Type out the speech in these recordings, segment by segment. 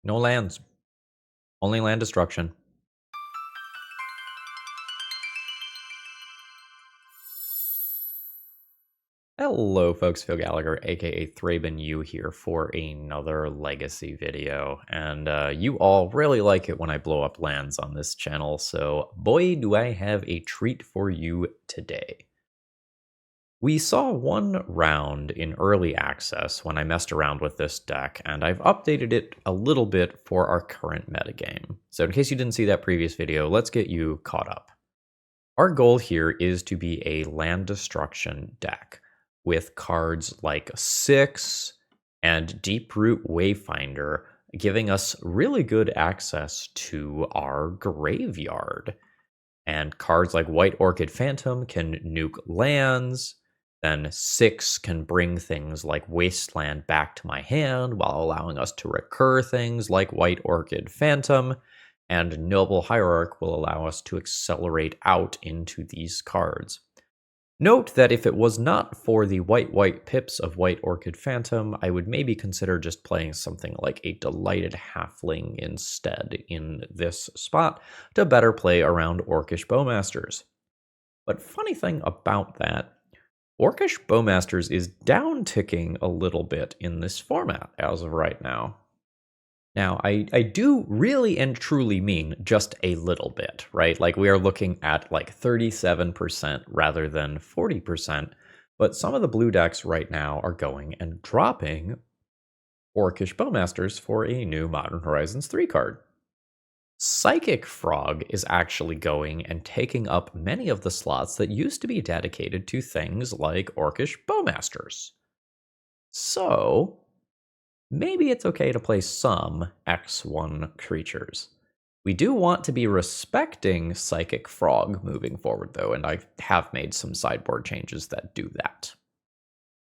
No lands. Only land destruction. Hello folks, Phil Gallagher, aka ThrabenU here for another Legacy video. And you all really like it when I blow up lands on this channel, so boy do I have a treat for you today. We saw one round in early access when I messed around with this deck, and I've updated it a little bit for our current metagame. So in case you didn't see that previous video, let's get you caught up. Our goal here is to be a land destruction deck with cards like Six and Deeproot Wayfinder, giving us really good access to our graveyard. And cards like White Orchid Phantom can nuke lands. Then Six can bring things like Wasteland back to my hand while allowing us to recur things like White Orchid Phantom. And Noble Hierarch will allow us to accelerate out into these cards. Note that if it was not for the white pips of White Orchid Phantom, I would maybe consider just playing something like a Delighted Halfling instead in this spot to better play around Orcish Bowmasters. But funny thing about that, Orcish Bowmasters is down-ticking a little bit in this format as of right now. Now, I do really and truly mean just a little bit, right? Like we are looking at like 37% rather than 40%, but some of the blue decks right now are going and dropping Orcish Bowmasters for a new Modern Horizons 3 card. Psychic Frog is actually going and taking up many of the slots that used to be dedicated to things like Orcish Bowmasters. So maybe it's okay to play some X1 creatures. We do want to be respecting Psychic Frog moving forward, though, and I have made some sideboard changes that do that.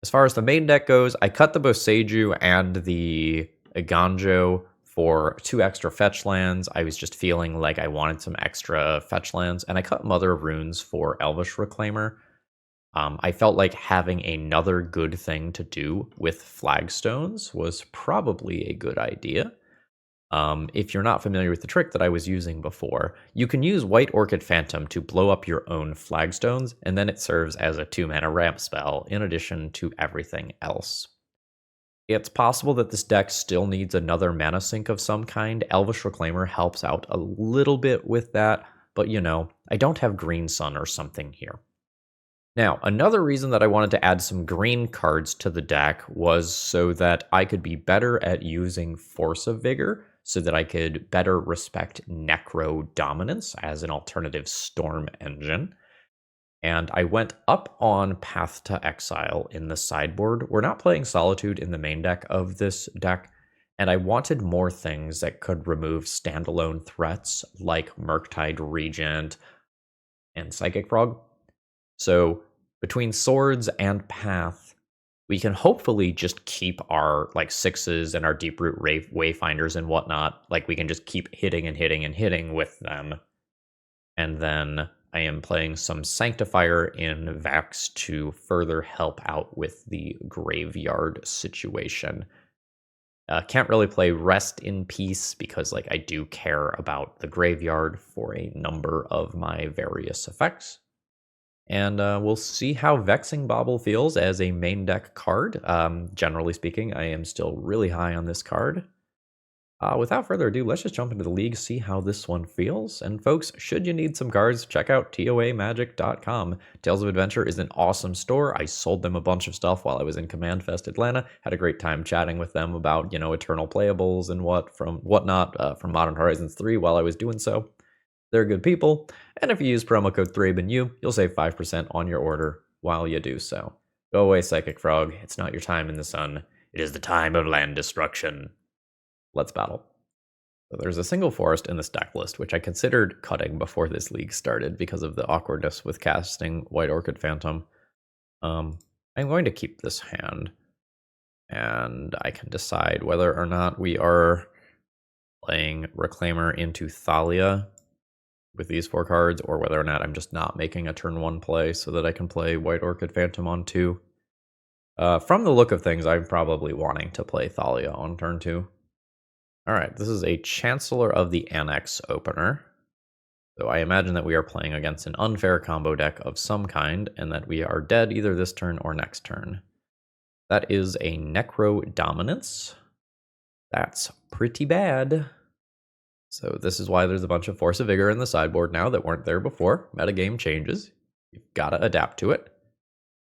As far as the main deck goes, I cut the Boseiju and the Iganjo for 2 extra fetch lands. I was just feeling like I wanted some extra fetch lands, and I cut Mother of Runes for Elvish Reclaimer. I felt like having another good thing to do with flagstones was probably a good idea. If you're not familiar with the trick that I was using before, you can use White Orchid Phantom to blow up your own flagstones, and then it serves as a 2-mana ramp spell in addition to everything else. It's possible that this deck still needs another mana sink of some kind. Elvish Reclaimer helps out a little bit with that, but you know, I don't have Green Sun or something here. Now, another reason that I wanted to add some green cards to the deck was so that I could be better at using Force of Vigor, so that I could better respect Necro Dominance as an alternative Storm engine. And I went up on Path to Exile in the sideboard. We're not playing Solitude in the main deck of this deck, and I wanted more things that could remove standalone threats like Murktide Regent and Psychic Frog. So between Swords and Path, we can hopefully just keep our like 6s and our Deeproot Wayfinders and whatnot. Like we can just keep hitting and hitting and hitting with them. And then I am playing some Sanctifier in Vex to further help out with the graveyard situation. Can't really play Rest in Peace because like I do care about the graveyard for a number of my various effects. And we'll see how Vexing Bauble feels as a main deck card. Generally speaking, I am still really high on this card. Without further ado, let's just jump into the league, see how this one feels. And folks, should you need some cards, check out TOAmagic.com. Tales of Adventure is an awesome store. I sold them a bunch of stuff while I was in Command Fest Atlanta. Had a great time chatting with them about, you know, Eternal Playables and whatnot from Modern Horizons 3 while I was doing so. They're good people, and if you use promo code ThrabenU, you'll save 5% on your order while you do so. Go away, Psychic Frog. It's not your time in the sun. It is the time of land destruction. Let's battle. So there's a single forest in this deck list, which I considered cutting before this league started because of the awkwardness with casting White Orchid Phantom. I'm going to keep this hand, and I can decide whether or not we are playing Reclaimer into Thalia with these 4 cards, or whether or not I'm just not making a turn 1 play so that I can play White Orchid Phantom on 2. From the look of things, I'm probably wanting to play Thalia on turn 2. All right, this is a Chancellor of the Annex opener. So I imagine that we are playing against an unfair combo deck of some kind, and that we are dead either this turn or next turn. That is a Necro Dominance. That's pretty bad. So this is why there's a bunch of Force of Vigor in the sideboard now that weren't there before. Metagame changes. You've got to adapt to it.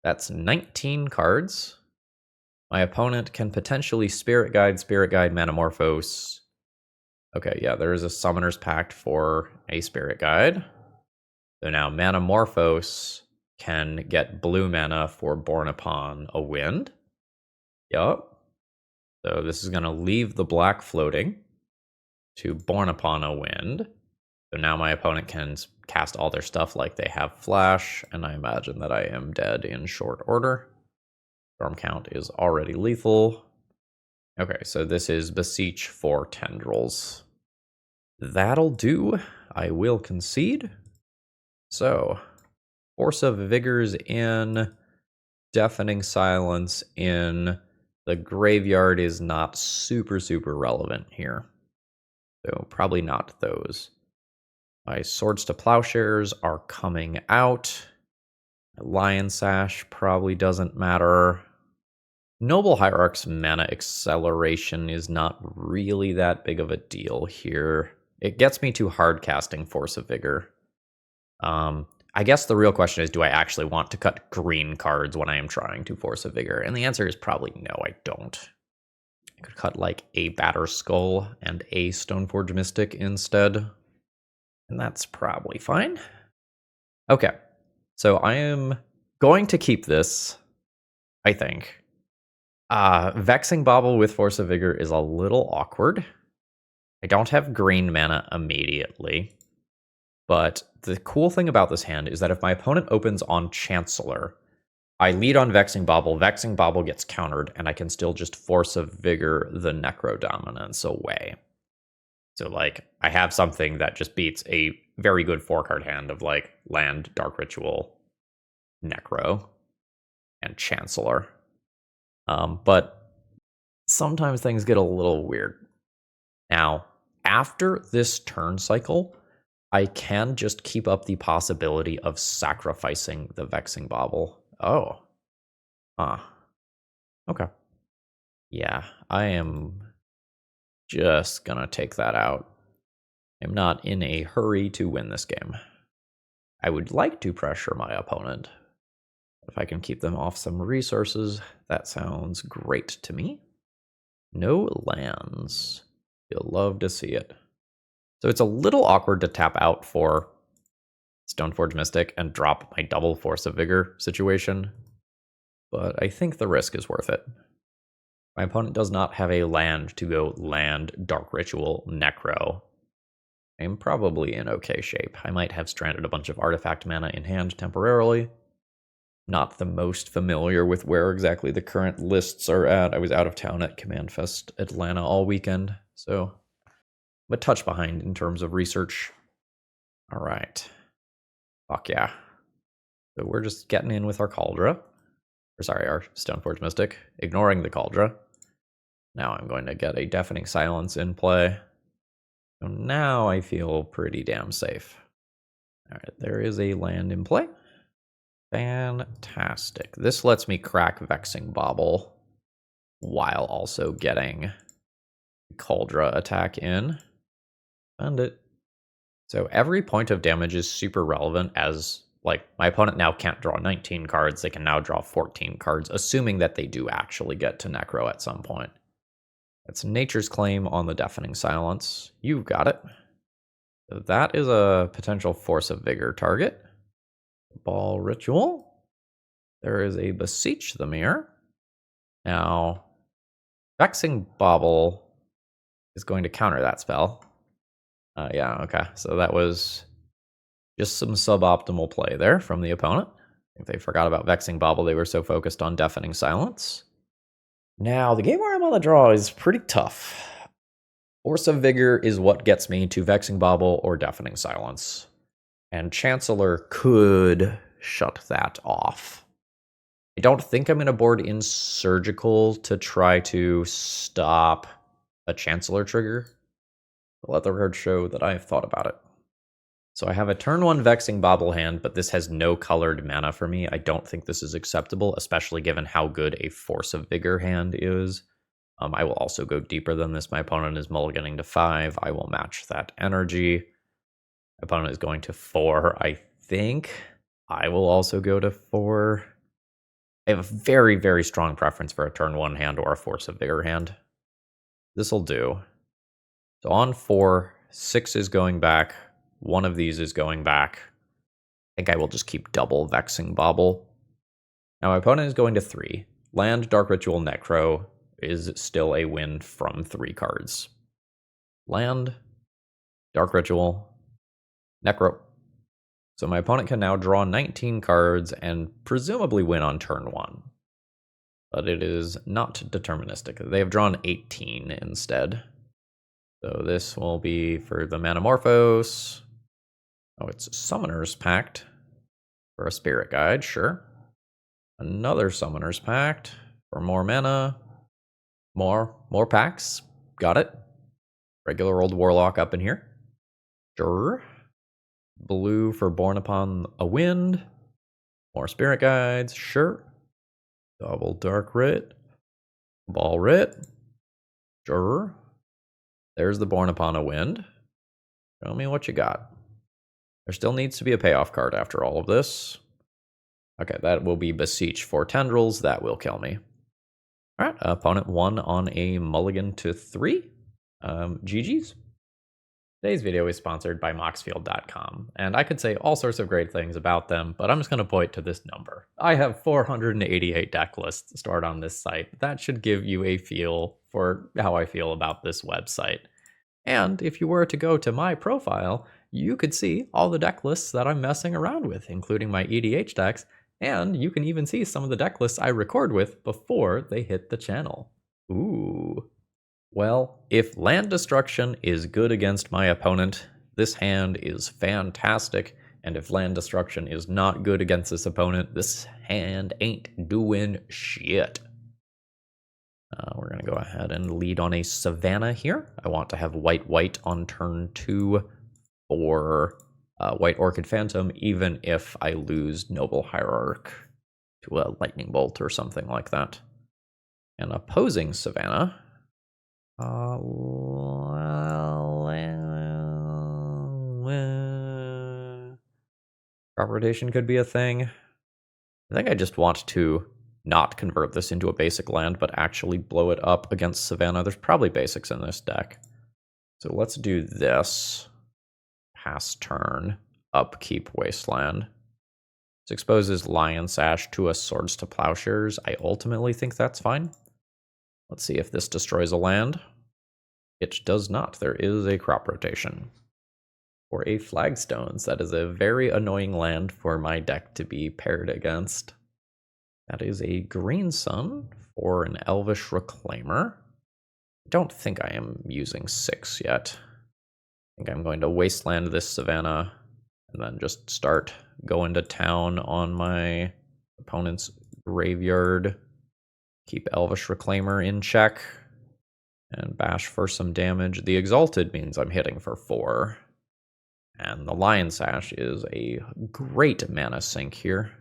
That's 19 cards. My opponent can potentially Spirit Guide, Manamorphose. Okay, yeah, there is a Summoner's Pact for a Spirit Guide. So now Manamorphose can get blue mana for Born Upon a Wind. Yup. So this is going to leave the black floating to Born Upon a Wind. So now my opponent can cast all their stuff like they have Flash, and I imagine that I am dead in short order. Storm Count is already lethal. Okay, so this is Beseech for Tendrils. That'll do. I will concede. So, Force of Vigors in, Deafening Silence in. The graveyard is not super relevant here. So probably not those. My Swords to Plowshares are coming out. Lion Sash probably doesn't matter. Noble Hierarch's mana acceleration is not really that big of a deal here. It gets me to hard casting Force of Vigor. I guess the real question is, do I actually want to cut green cards when I am trying to Force of Vigor? And the answer is probably no, I don't. I could cut like a Batter Skull and a Stoneforge Mystic instead. And that's probably fine. Okay, so I am going to keep this, I think. Vexing Bauble with Force of Vigor is a little awkward. I don't have green mana immediately. But the cool thing about this hand is that if my opponent opens on Chancellor, I lead on Vexing Bauble gets countered, and I can still just Force of Vigor the Necro Dominance away. So, like, I have something that just beats a very good 4-card hand of, like, Land, Dark Ritual, Necro, and Chancellor. But sometimes things get a little weird. Now, after this turn cycle, I can just keep up the possibility of sacrificing the Vexing Bauble. Oh. Okay. Yeah, I am just gonna take that out. I'm not in a hurry to win this game. I would like to pressure my opponent. If I can keep them off some resources, that sounds great to me. No lands. You'll love to see it. So it's a little awkward to tap out for Stoneforge Mystic and drop my double Force of Vigor situation, but I think the risk is worth it. My opponent does not have a land to go Land, Dark Ritual, Necro. I'm probably in okay shape. I might have stranded a bunch of artifact mana in hand temporarily. Not the most familiar with where exactly the current lists are at. I was out of town at Command Fest Atlanta all weekend, so I'm a touch behind in terms of research. All right. Fuck yeah. So we're just getting in with our Cauldra. Or sorry, our Stoneforge Mystic. Ignoring the Cauldra. Now I'm going to get a Deafening Silence in play. So now I feel pretty damn safe. All right, there is a land in play. Fantastic. This lets me crack Vexing Bauble while also getting Cauldra attack in. Fund it. So every point of damage is super relevant, as like my opponent now can't draw 19 cards. They can now draw 14 cards, assuming that they do actually get to Necro at some point. That's Nature's Claim on the Deafening Silence. You've got it. So that is a potential Force of Vigor target. Ball Ritual. There is a Beseech the Mirror. Now, Vexing Bauble is going to counter that spell. Yeah, okay. So that was just some suboptimal play there from the opponent. If they forgot about Vexing Bauble, they were so focused on Deafening Silence. Now, the game where I'm on the draw is pretty tough. Force of Vigor is what gets me to Vexing Bauble or Deafening Silence. And Chancellor could shut that off. I don't think I'm going to board in Surgical to try to stop a Chancellor trigger, let the record show that I have thought about it. So I have a turn 1 Vexing Bauble hand, but this has no colored mana for me. I don't think this is acceptable, especially given how good a Force of Vigor hand is. I will also go deeper than this. My opponent is mulliganing to 5. I will match that energy. My opponent is going to 4, I think. I will also go to 4. I have a very, very strong preference for a turn 1 hand or a Force of Vigor hand. This'll do. So on 4, 6 is going back. One of these is going back. I think I will just keep double Vexing Bauble. Now my opponent is going to 3. Land, Dark Ritual, Necro is still a win from 3 cards. Land, Dark Ritual, Necro. So my opponent can now draw 19 cards and presumably win on turn 1. But it is not deterministic. They have drawn 18 instead. So this will be for the Manamorphose. Oh, it's Summoner's Pact for a Spirit Guide, sure. Another Summoner's Pact for more mana. More packs. Got it. Regular old Warlock up in here. Sure. Blue for Born Upon a Wind. More Spirit Guides, sure. Double Dark Writ. Ball Writ. Sure. There's the Born Upon a Wind. Show me what you got. There still needs to be a payoff card after all of this. Okay, that will be Beseech for Tendrils. That will kill me. All right, opponent won on a mulligan to 3. GG's. Today's video is sponsored by Moxfield.com, and I could say all sorts of great things about them, but I'm just going to point to this number. I have 488 deck lists stored on this site. That should give you a feel for how I feel about this website. And if you were to go to my profile, you could see all the deck lists that I'm messing around with, including my EDH decks, and you can even see some of the deck lists I record with before they hit the channel. Ooh. Well, if land destruction is good against my opponent, this hand is fantastic, and if land destruction is not good against this opponent, this hand ain't doing shit. We're going to go ahead and lead on a Savannah here. I want to have white on turn 2 for White Orchid Phantom, even if I lose Noble Hierarch to a Lightning Bolt or something like that. And opposing Savannah, crop rotation could be a thing. I think I just want to not convert this into a basic land, but actually blow it up against Savannah. There's probably basics in this deck. So let's do this. Pass turn, upkeep Wasteland. This exposes Lion Sash to a Swords to Plowshares. I ultimately think that's fine. Let's see if this destroys a land. It does not. There is a crop rotation. For a Flagstones, that is a very annoying land for my deck to be paired against. That is a Green Sun for an Elvish Reclaimer. I don't think I am using 6 yet. I think I'm going to Wasteland this Savannah and then just start going to town on my opponent's graveyard. Keep Elvish Reclaimer in check and bash for some damage. The Exalted means I'm hitting for 4. And the Lion Sash is a great mana sink here.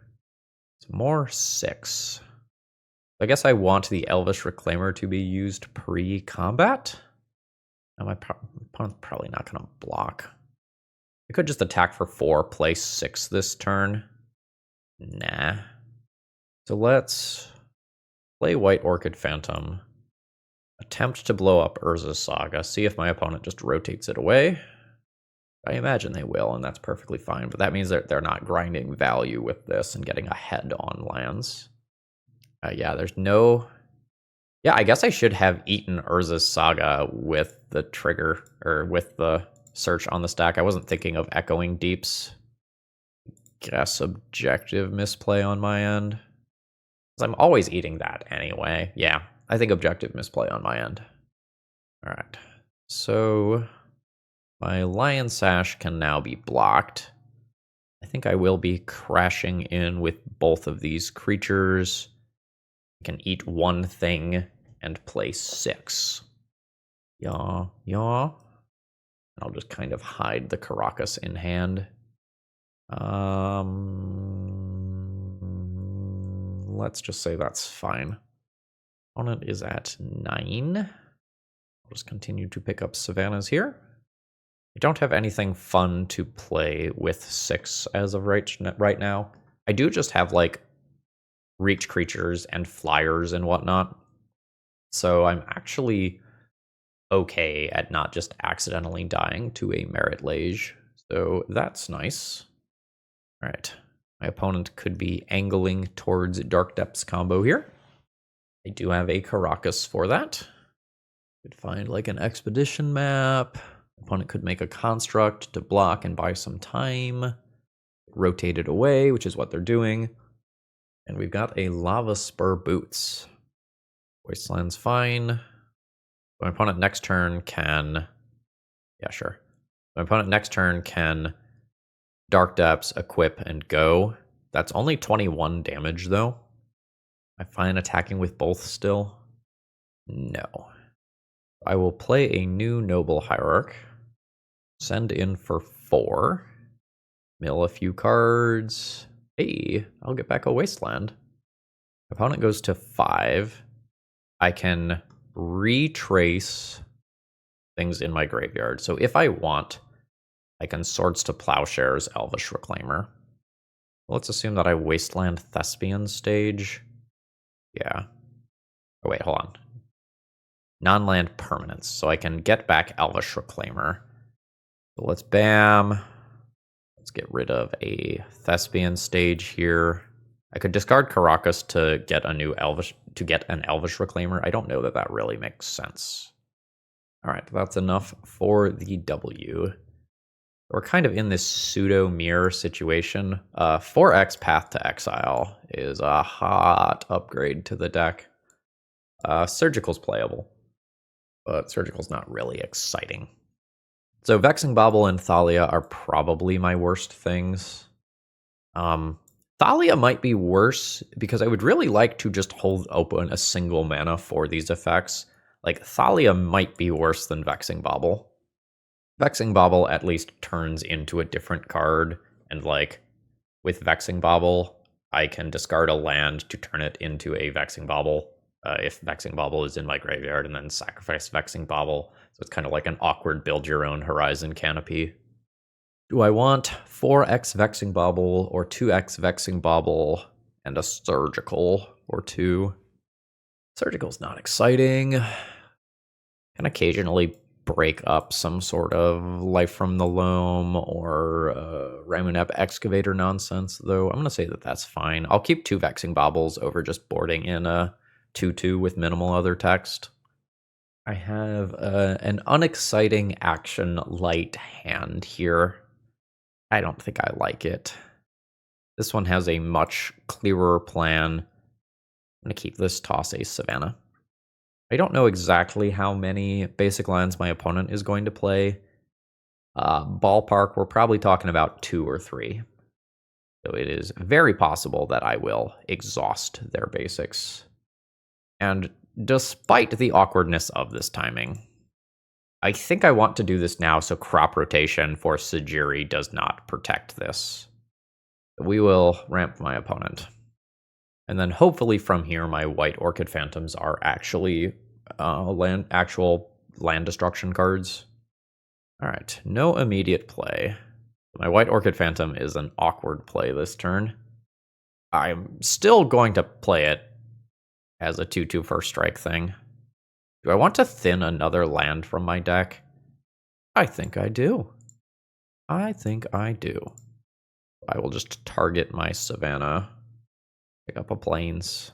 It's more 6. I guess I want the Elvish Reclaimer to be used pre-combat. Now my opponent's probably not going to block. I could just attack for 4, play 6 this turn. Nah. So let's play White Orchid Phantom. Attempt to blow up Urza's Saga. See if my opponent just rotates it away. I imagine they will, and that's perfectly fine. But that means that they're not grinding value with this and getting ahead on lands. Yeah, there's no... Yeah, I guess I should have eaten Urza's Saga with the trigger, or with the search on the stack. I wasn't thinking of Echoing Deeps. Guess objective misplay on my end. Because I'm always eating that anyway. Yeah, I think objective misplay on my end. All right, so my Lion Sash can now be blocked. I think I will be crashing in with both of these creatures. I can eat one thing and play 6. Yeah. I'll just kind of hide the Caracas in hand. Let's just say that's fine. Opponent is at 9. I'll just continue to pick up Savannas here. I don't have anything fun to play with 6 as of right now. I do just have like reach creatures and flyers and whatnot. So I'm actually okay at not just accidentally dying to a Merit Lage. So that's nice. All right. My opponent could be angling towards Dark Depths combo here. I do have a Caracas for that. Could find like an expedition map. Opponent could make a construct to block and buy some time. Rotate it away, which is what they're doing. And we've got a Lava Spur Boots. Wasteland's fine. My opponent next turn can... Yeah, sure. My opponent next turn can Dark Depths, equip, and go. That's only 21 damage, though. I find attacking with both still? No. I will play a new Noble Hierarch. Send in for 4. Mill a few cards. Hey, I'll get back a Wasteland. Opponent goes to 5. I can retrace things in my graveyard. So if I want, I can Swords to Plowshares, Elvish Reclaimer. Let's assume that I Wasteland Thespian stage. Yeah. Oh, wait, hold on. Non-land permanents. So I can get back Elvish Reclaimer. So let's bam. Let's get rid of a Thespian stage here. I could discard Caracas to get a new Elvish an Elvish Reclaimer. I don't know that that really makes sense. All right, that's enough for the W. We're kind of in this pseudo mirror situation. 4x Path to Exile is a hot upgrade to the deck. Surgical's playable, but Surgical's not really exciting. So Vexing Bauble and Thalia are probably my worst things. Thalia might be worse because I would really like to just hold open a single mana for these effects. Like, Thalia might be worse than Vexing Bauble. Vexing Bauble at least turns into a different card, and like, with Vexing Bauble, I can discard a land to turn it into a Vexing Bauble. If Vexing Bauble is in my graveyard, and then sacrifice Vexing Bauble. So it's kind of like an awkward build-your-own Horizon Canopy. Do I want 4x Vexing Bauble or 2x Vexing Bauble and a Surgical or 2? Surgical's not exciting. Can occasionally break up some sort of Life from the Loam or Ramunap Excavator nonsense, though I'm going to say that that's fine. I'll keep 2 Vexing Baubles over just boarding in a 2/2 with minimal other text. I have an unexciting action light hand here. I don't think I like it. This one has a much clearer plan. I'm going to keep this, toss a Savannah. I don't know exactly how many basic lands my opponent is going to play. Ballpark, we're probably talking about 2 or 3. So it is very possible that I will exhaust their basics. And despite the awkwardness of this timing, I think I want to do this now so crop rotation for Sajiri does not protect this. We will ramp my opponent. And then hopefully from here, my White Orchid Phantoms are actually actual land destruction cards. All right, no immediate play. My White Orchid Phantom is an awkward play this turn. I'm still going to play it as a 2/2 first strike thing. Do I want to thin another land from my deck? I think I do. I will just target my Savannah. Pick up a Plains.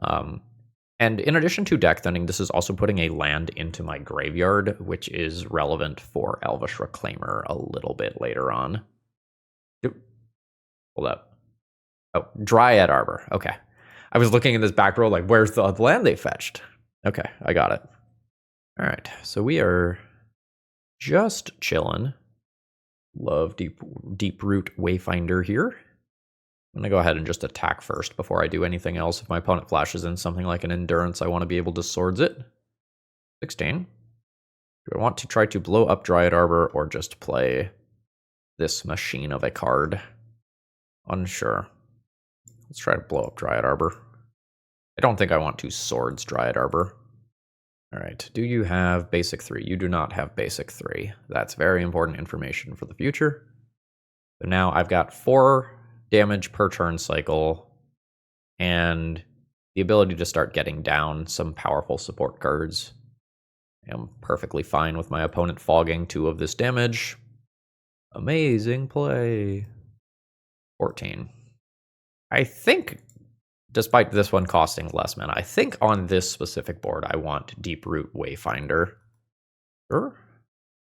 And in addition to deck thinning, this is also putting a land into my graveyard, which is relevant for Elvish Reclaimer a little bit later on. Hold up. Oh, Dryad Arbor. Okay. I was looking in this back row like, where's the land they fetched? Okay, I got it. All right, so we are just chilling. Love Deep Root Wayfinder here. I'm going to go ahead and just attack first before I do anything else. If my opponent flashes in something like an Endurance, I want to be able to Swords it. 16. Do I want to try to blow up Dryad Arbor or just play this machine of a card? Unsure. Let's try to blow up Dryad Arbor. I don't think I want to swords Dryad Arbor. All right, do you have basic 3? You do not have basic 3. That's very important information for the future. So now I've got 4 damage per turn cycle and the ability to start getting down some powerful support cards. I'm perfectly fine with my opponent fogging 2 of this damage. Amazing play. 14. I think, despite this one costing less mana, I think on this specific board I want Deeproot Wayfinder. Sure.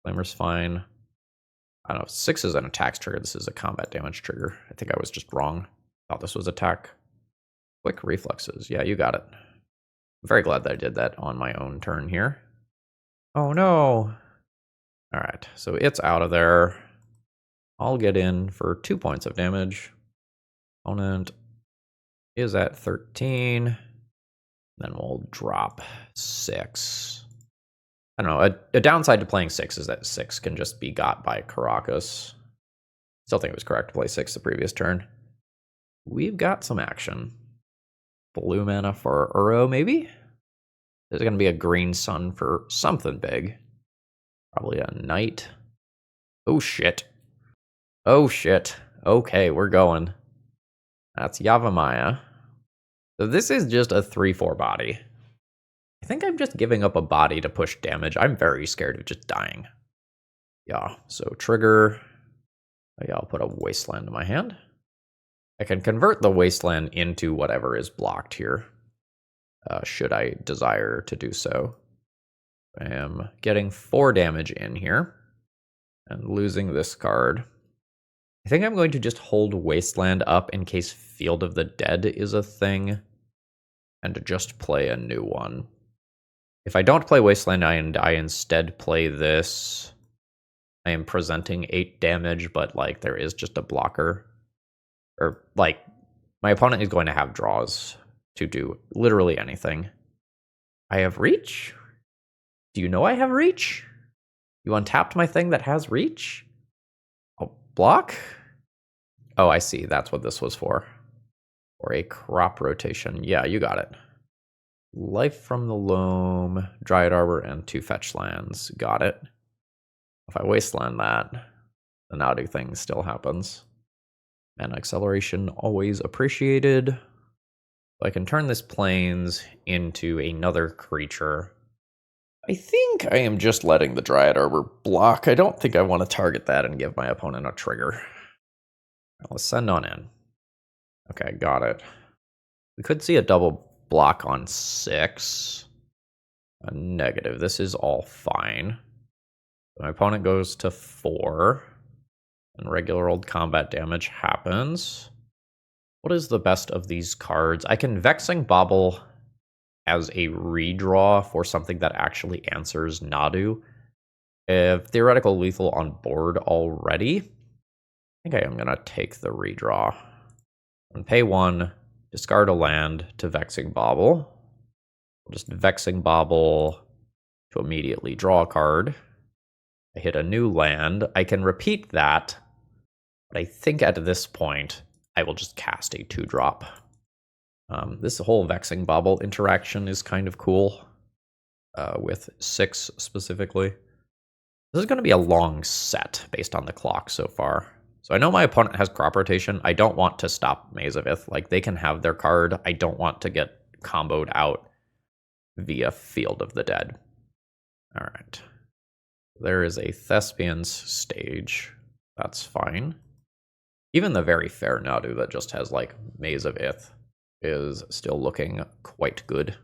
Flamer's fine. I don't know, 6 is an attacks trigger. This is a combat damage trigger. I think I was just wrong. Thought this was attack. Quick reflexes. Yeah, you got it. I'm very glad that I did that on my own turn here. Oh no. All right, so it's out of there. I'll get in for 2 points of damage. Opponent is at 13. Then we'll drop 6. I don't know, a downside to playing 6 is that 6 can just be got by Caracas. Still think it was correct to play 6 the previous turn. We've got some action. Blue mana for Uro, maybe? There's going to be a green sun for something big. Probably a knight. Oh, shit. Oh, shit. Okay, we're going. That's Yavimaya. So this is just a 3/4 body. I think I'm just giving up a body to push damage. I'm very scared of just dying. Yeah, so trigger. Yeah, I'll put a Wasteland in my hand. I can convert the Wasteland into whatever is blocked here, should I desire to do so. I am getting 4 damage in here and losing this card. I think I'm going to just hold Wasteland up in case Field of the Dead is a thing and just play a new one. If I don't play Wasteland and I instead play this, I am presenting 8 damage, but like there is just a blocker. Or like my opponent is going to have draws to do literally anything. I have reach? Do you know I have reach? You untapped my thing that has reach? I'll block? Oh, I see. That's what this was for. Or a crop rotation. Yeah, you got it. Life from the Loam, Dryad Arbor, and 2 fetch lands. Got it. If I wasteland that, the Nadu thing still happens. And acceleration always appreciated. I can turn this plains into another creature. I think I am just letting the Dryad Arbor block. I don't think I want to target that and give my opponent a trigger. Let's send on in. Okay, got it. We could see a double block on 6. A negative. This is all fine. My opponent goes to 4. And regular old combat damage happens. What is the best of these cards? I can Vexing Bauble as a redraw for something that actually answers Nadu. If theoretical lethal on board already, I think I am going to take the redraw. And pay 1, discard a land to Vexing Bauble. We'll just Vexing Bauble to immediately draw a card. I hit a new land. I can repeat that. But I think at this point, I will just cast a 2-drop. This whole Vexing Bauble interaction is kind of cool, with 6 specifically. This is going to be a long set based on the clock so far. So I know my opponent has crop rotation. I don't want to stop Maze of Ith. Like, they can have their card. I don't want to get comboed out via Field of the Dead. All right. There is a Thespian's stage. That's fine. Even the very fair Nadu that just has, like, Maze of Ith is still looking quite good.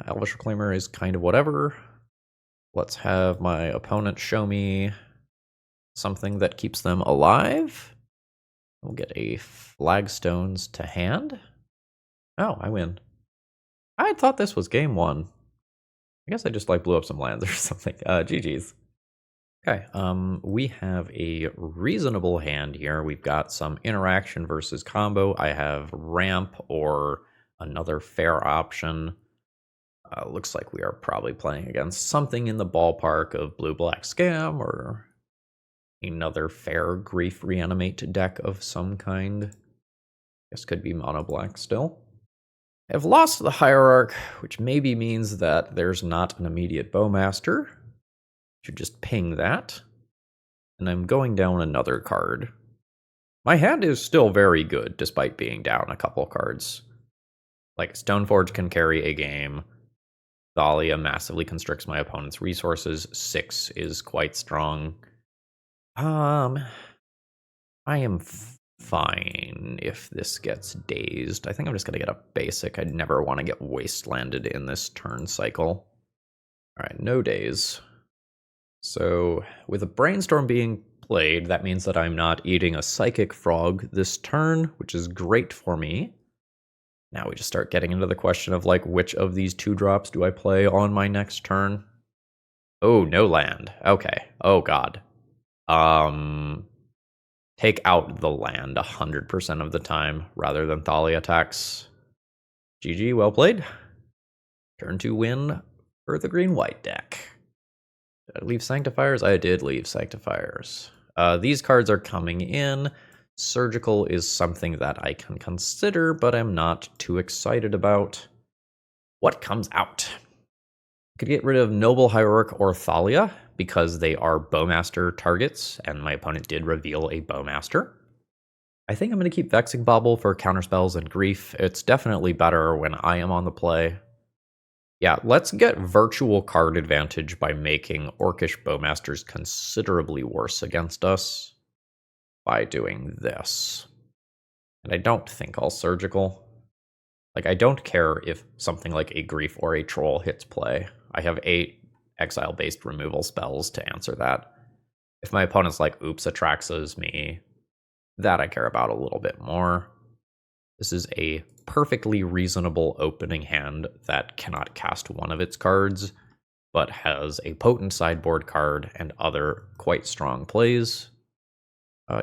Elvish Reclaimer is kind of whatever. Let's have my opponent show me something that keeps them alive. We'll get a Flagstones to hand. Oh, I win. I thought this was game 1. I guess I just, like, blew up some lands or something. GG's. Okay, we have a reasonable hand here. We've got some interaction versus combo. I have ramp or another fair option. Looks like we are probably playing against something in the ballpark of blue-black scam or another fair grief reanimate deck of some kind. Guess could be mono black still. I've lost the Hierarch, which maybe means that there's not an immediate Bowmaster. Should just ping that. And I'm going down another card. My hand is still very good, despite being down a couple cards. Like, Stoneforge can carry a game. Thalia massively constricts my opponent's resources. 6 is quite strong. I am fine if this gets dazed. I think I'm just going to get a basic. I'd never want to get wastelanded in this turn cycle. Alright, no daze. So, with a brainstorm being played, that means that I'm not eating a psychic frog this turn, which is great for me. Now we just start getting into the question of, like, which of these 2-drops do I play on my next turn? Oh, no land. Okay. Oh, God. Take out the land 100% of the time rather than Thalia attacks. GG, well played. Turn 2 win for the green-white deck. Did I leave Sanctifiers? I did leave Sanctifiers. These cards are coming in. Surgical is something that I can consider, but I'm not too excited about. What comes out? Could get rid of Noble Hierarch or Thalia because they are Bowmaster targets, and my opponent did reveal a Bowmaster. I think I'm going to keep Vexing Bauble for counterspells and grief. It's definitely better when I am on the play. Yeah, let's get virtual card advantage by making Orcish Bowmasters considerably worse against us by doing this. And I don't think I'll surgical. Like, I don't care if something like a grief or a troll hits play. I have 8 exile-based removal spells to answer that. If my opponent's like, oops, Atraxas me, that I care about a little bit more. This is a perfectly reasonable opening hand that cannot cast one of its cards, but has a potent sideboard card and other quite strong plays.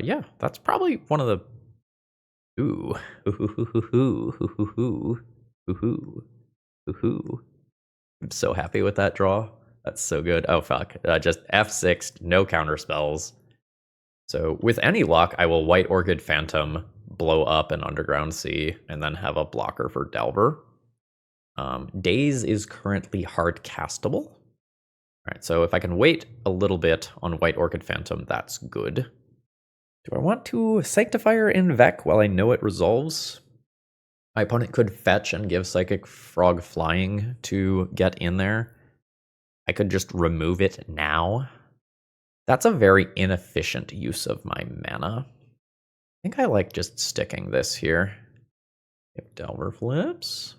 Yeah, that's probably one of the... Ooh. I'm so happy with that draw. That's so good. Oh, fuck. Just F6, no counter spells. So with any luck, I will White Orchid Phantom, blow up an Underground Sea, and then have a blocker for Delver. Daze is currently hard castable. All right, so if I can wait a little bit on White Orchid Phantom, that's good. Do I want to Sanctifier in Vec while I know it resolves? My opponent could fetch and give Psychic Frog Flying to get in there. I could just remove it now. That's a very inefficient use of my mana. I think I like just sticking this here. If Delver flips...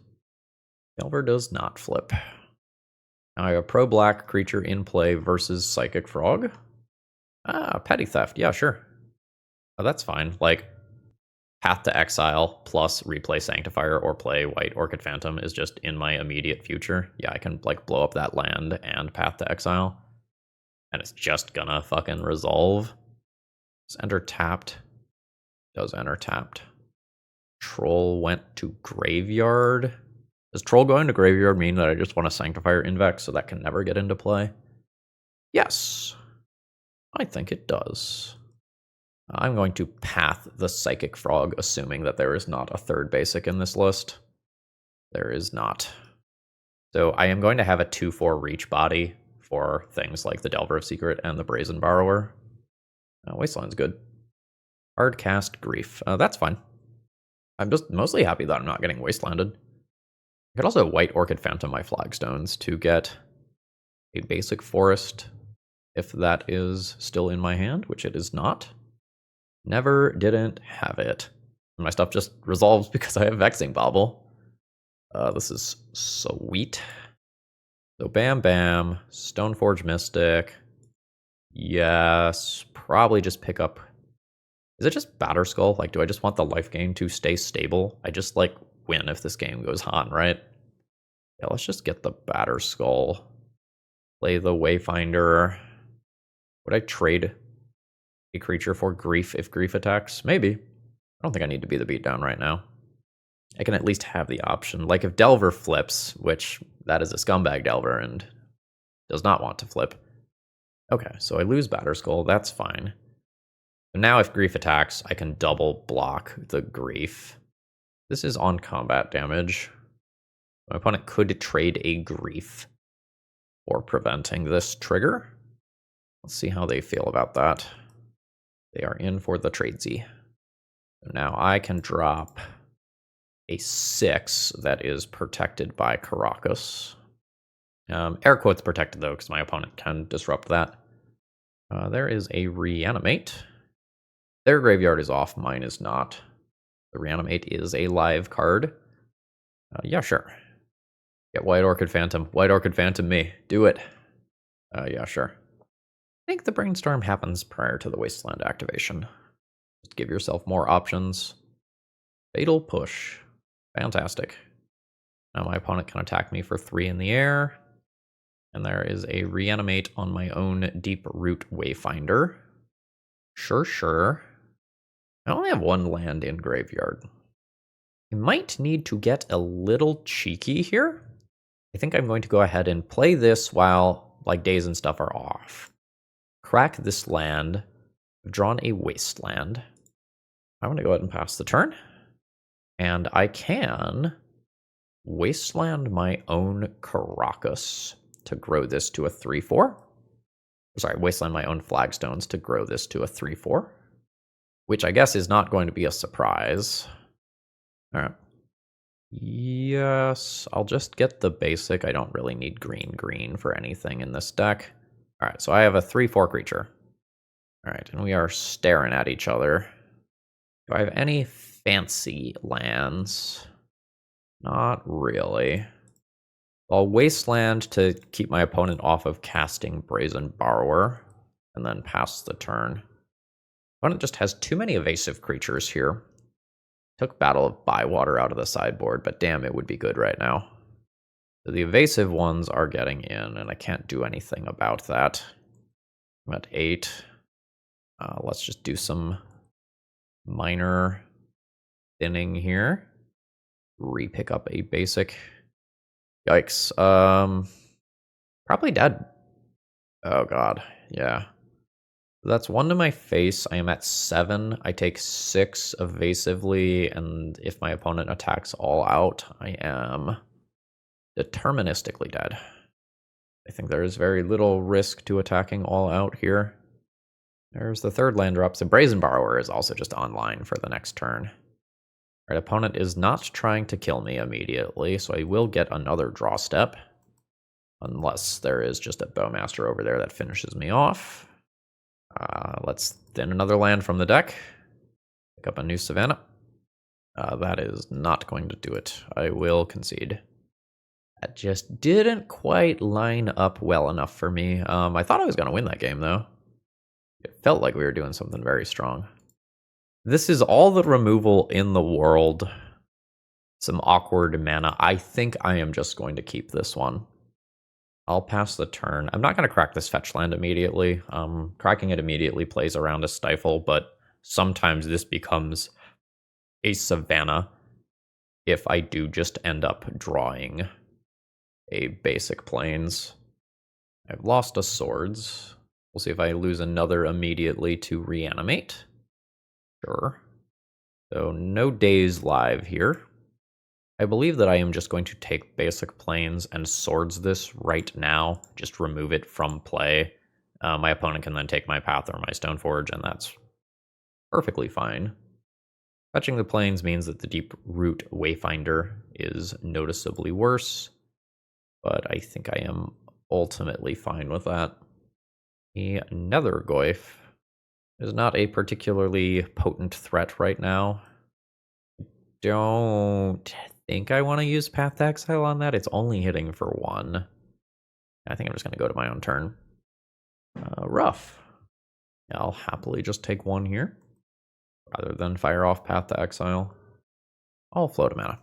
Delver does not flip. Now I have a pro-black creature in play versus Psychic Frog. Ah, Petty Theft. Yeah, sure. Oh, that's fine. Like, Path to Exile plus replay Sanctifier or play White Orchid Phantom is just in my immediate future. Yeah, I can, like, blow up that land and Path to Exile. And it's just gonna fucking resolve. Does enter tapped. Does enter tapped. Troll went to Graveyard. Does Troll going to Graveyard mean that I just want to Sanctifier Invex so that can never get into play? Yes. I think it does. I'm going to Path the Psychic Frog, assuming that there is not a third basic in this list. There is not. So I am going to have a 2/4 reach body for things like the Delver of Secret and the Brazen Borrower. Wasteland's good. Hard cast Grief. That's fine. I'm just mostly happy that I'm not getting Wastelanded. I could also White Orchid Phantom my Flagstones to get a basic forest if that is still in my hand, which it is not. Never didn't have it. My stuff just resolves because I have Vexing Bauble. This is sweet. So bam bam, Stoneforge Mystic. Yes, probably just pick up... Is it just Batterskull? Like, do I just want the life gain to stay stable? I just, like, win if this game goes on, right? Yeah, let's just get the Batterskull. Play the Wayfinder. Would I trade a creature for Grief if Grief attacks? Maybe. I don't think I need to be the beatdown right now. I can at least have the option. Like if Delver flips, which that is a scumbag Delver and does not want to flip. Okay, so I lose Batterskull, that's fine. And now if Grief attacks, I can double block the Grief. This is on combat damage. My opponent could trade a Grief for preventing this trigger. Let's see how they feel about that. They are in for the tradesy. So now I can drop a 6 that is protected by Karakas. Air quotes protected though, because my opponent can disrupt that. There is a Reanimate. Their graveyard is off, mine is not. The Reanimate is a live card. Yeah, sure. Get White Orchid Phantom. White Orchid Phantom me. Do it. Yeah, sure. I think the Brainstorm happens prior to the Wasteland activation. Just give yourself more options. Fatal Push. Fantastic. Now my opponent can attack me for 3 in the air. And there is a Reanimate on my own Deep Root Wayfinder. Sure. I only have 1 land in graveyard. I might need to get a little cheeky here. I think I'm going to go ahead and play this while like days and stuff are off. Crack this land. I've drawn a Wasteland. I'm going to go ahead and pass the turn. And I can Wasteland my own Karakas to grow this to a 3/4. Sorry, Wasteland my own Flagstones to grow this to a 3/4. Which I guess is not going to be a surprise. Alright. Yes, I'll just get the basic. I don't really need green for anything in this deck. Alright, so I have a 3/4 creature. Alright, and we are staring at each other. Do I have any fancy lands? Not really. I'll Wasteland to keep my opponent off of casting Brazen Borrower, and then pass the turn. Opponent just has too many evasive creatures here. Took Battle of Bywater out of the sideboard, but damn, it would be good right now. So the evasive ones are getting in, and I can't do anything about that. I'm at 8. Let's just do some minor thinning here. Re-pick up a basic. Yikes. Probably dead. Oh god, yeah. That's 1 to my face. I am at 7. I take 6 evasively, and if my opponent attacks all out, I am deterministically dead. I think there is very little risk to attacking all out here. There's the 3rd land drop. So Brazen Borrower is also just online for the next turn. Right, opponent is not trying to kill me immediately, so I will get another draw step. Unless there is just a Bowmaster over there that finishes me off. Let's thin another land from the deck. Pick up a new Savannah. That is not going to do it. I will concede. That just didn't quite line up well enough for me. I thought I was going to win that game, though. It felt like we were doing something very strong. This is all the removal in the world. Some awkward mana. I think I am just going to keep this one. I'll pass the turn. I'm not going to crack this fetch land immediately. Cracking it immediately plays around a Stifle, but sometimes this becomes a Savannah if I do just end up drawing a basic Plains. I've lost a Swords. We'll see if I lose another immediately to Reanimate. Sure. So no Days live here. I believe that I am just going to take basic Plains and Swords this right now. Just remove it from play. My opponent can then take my Path or my Stoneforge, and that's perfectly fine. Fetching the Plains means that the Deep Root Wayfinder is noticeably worse, but I think I am ultimately fine with that. The Nethergoyf is not a particularly potent threat right now. Don't think I want to use Path to Exile on that. It's only hitting for 1. I think I'm just going to go to my own turn. Rough. I'll happily just take 1 here, rather than fire off Path to Exile. I'll float a mana.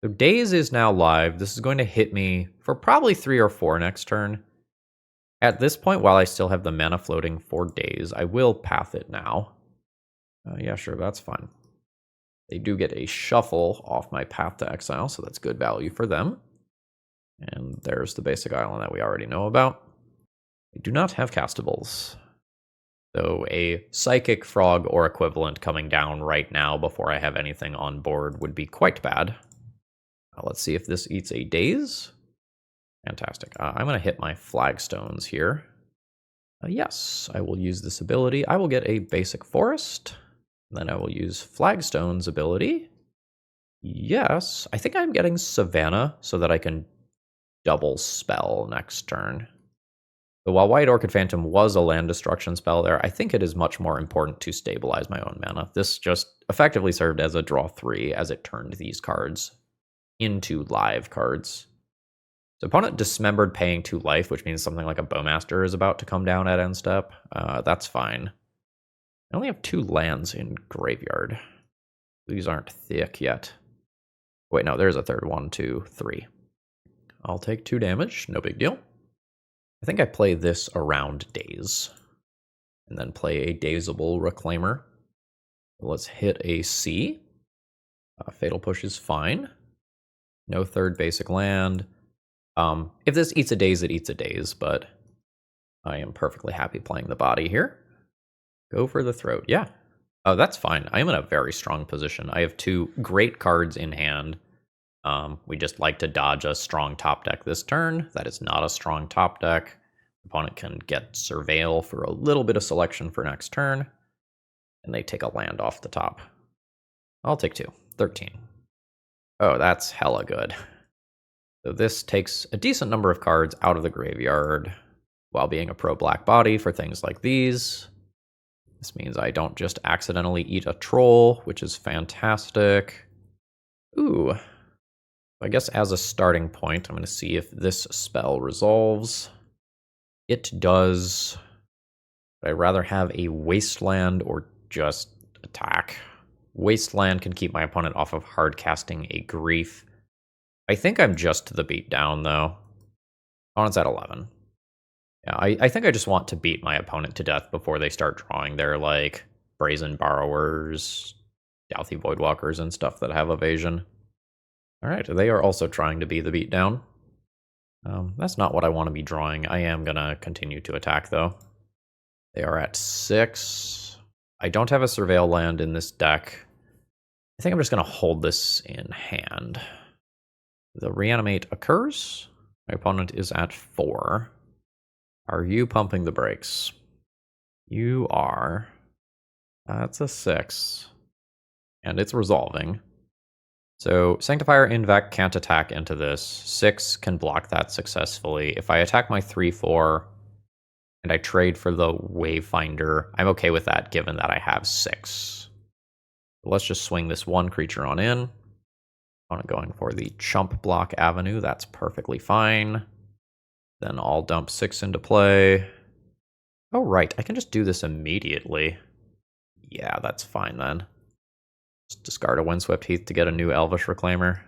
So Days is now live. This is going to hit me for probably 3 or 4 next turn. At this point, while I still have the mana floating for Days, I will Path it now. Yeah, sure, that's fine. They do get a shuffle off my path to exile, so that's good value for them. And there's the basic island that we already know about. They do not have castables. So a Psychic, Frog, or equivalent coming down right now before I have anything on board would be quite bad. Let's see if this eats a Daze. Fantastic. I'm going to hit my Flagstones here. Yes, I will use this ability. I will get a basic Forest. Then I will use Flagstone's ability. Yes, I think I'm getting Savannah so that I can double spell next turn. But while White Orchid Phantom was a land destruction spell there, I think it is much more important to stabilize my own mana. This just effectively served as a draw 3 as it turned these cards into live cards. So opponent dismembered paying 2 life, which means something like a Bowmaster is about to come down at end step. That's fine. I only have 2 lands in graveyard. These aren't thick yet. Wait, no, there's a third. 1, 2, 3. I'll take 2 damage, no big deal. I think I play this around Daze, and then play a Dazeable Reclaimer. Let's hit a C. Fatal Push is fine. No third basic land. If this eats a Daze, it eats a Daze, but I am perfectly happy playing the body here. Go for the throat, yeah. Oh, that's fine. I am in a very strong position. I have 2 great cards in hand. We just like to dodge a strong top deck this turn. That is not a strong top deck. Opponent can get Surveil for a little bit of selection for next turn. And they take a land off the top. I'll take 2. 13. Oh, that's hella good. So this takes a decent number of cards out of the graveyard while being a pro-black body for things like these. This means I don't just accidentally eat a troll, which is fantastic. Ooh. I guess as a starting point, I'm going to see if this spell resolves. It does. Would I rather have a Wasteland or just attack? Wasteland can keep my opponent off of hard casting a Grief. I think I'm just the beatdown, though. Opponent's at 11. Yeah, I think I just want to beat my opponent to death before they start drawing their, like, Brazen Borrowers, Douthie Voidwalkers, and stuff that have evasion. Alright, they are also trying to be the beatdown. That's not what I want to be drawing. I am going to continue to attack, though. They are at 6. I don't have a Surveil land in this deck. I think I'm just going to hold this in hand. The Reanimate occurs. My opponent is at 4. Are you pumping the brakes? You are. That's a 6. And it's resolving. So Sanctifier Invec can't attack into this. 6 can block that successfully. If I attack my 3/4 and I trade for the Wayfinder, I'm okay with that given that I have 6. Let's just swing this 1 creature on in. I'm going for the Chump Block Avenue. That's perfectly fine. Then I'll dump 6 into play. Oh, right. I can just do this immediately. Yeah, that's fine then. Just discard a Windswept Heath to get a new Elvish Reclaimer.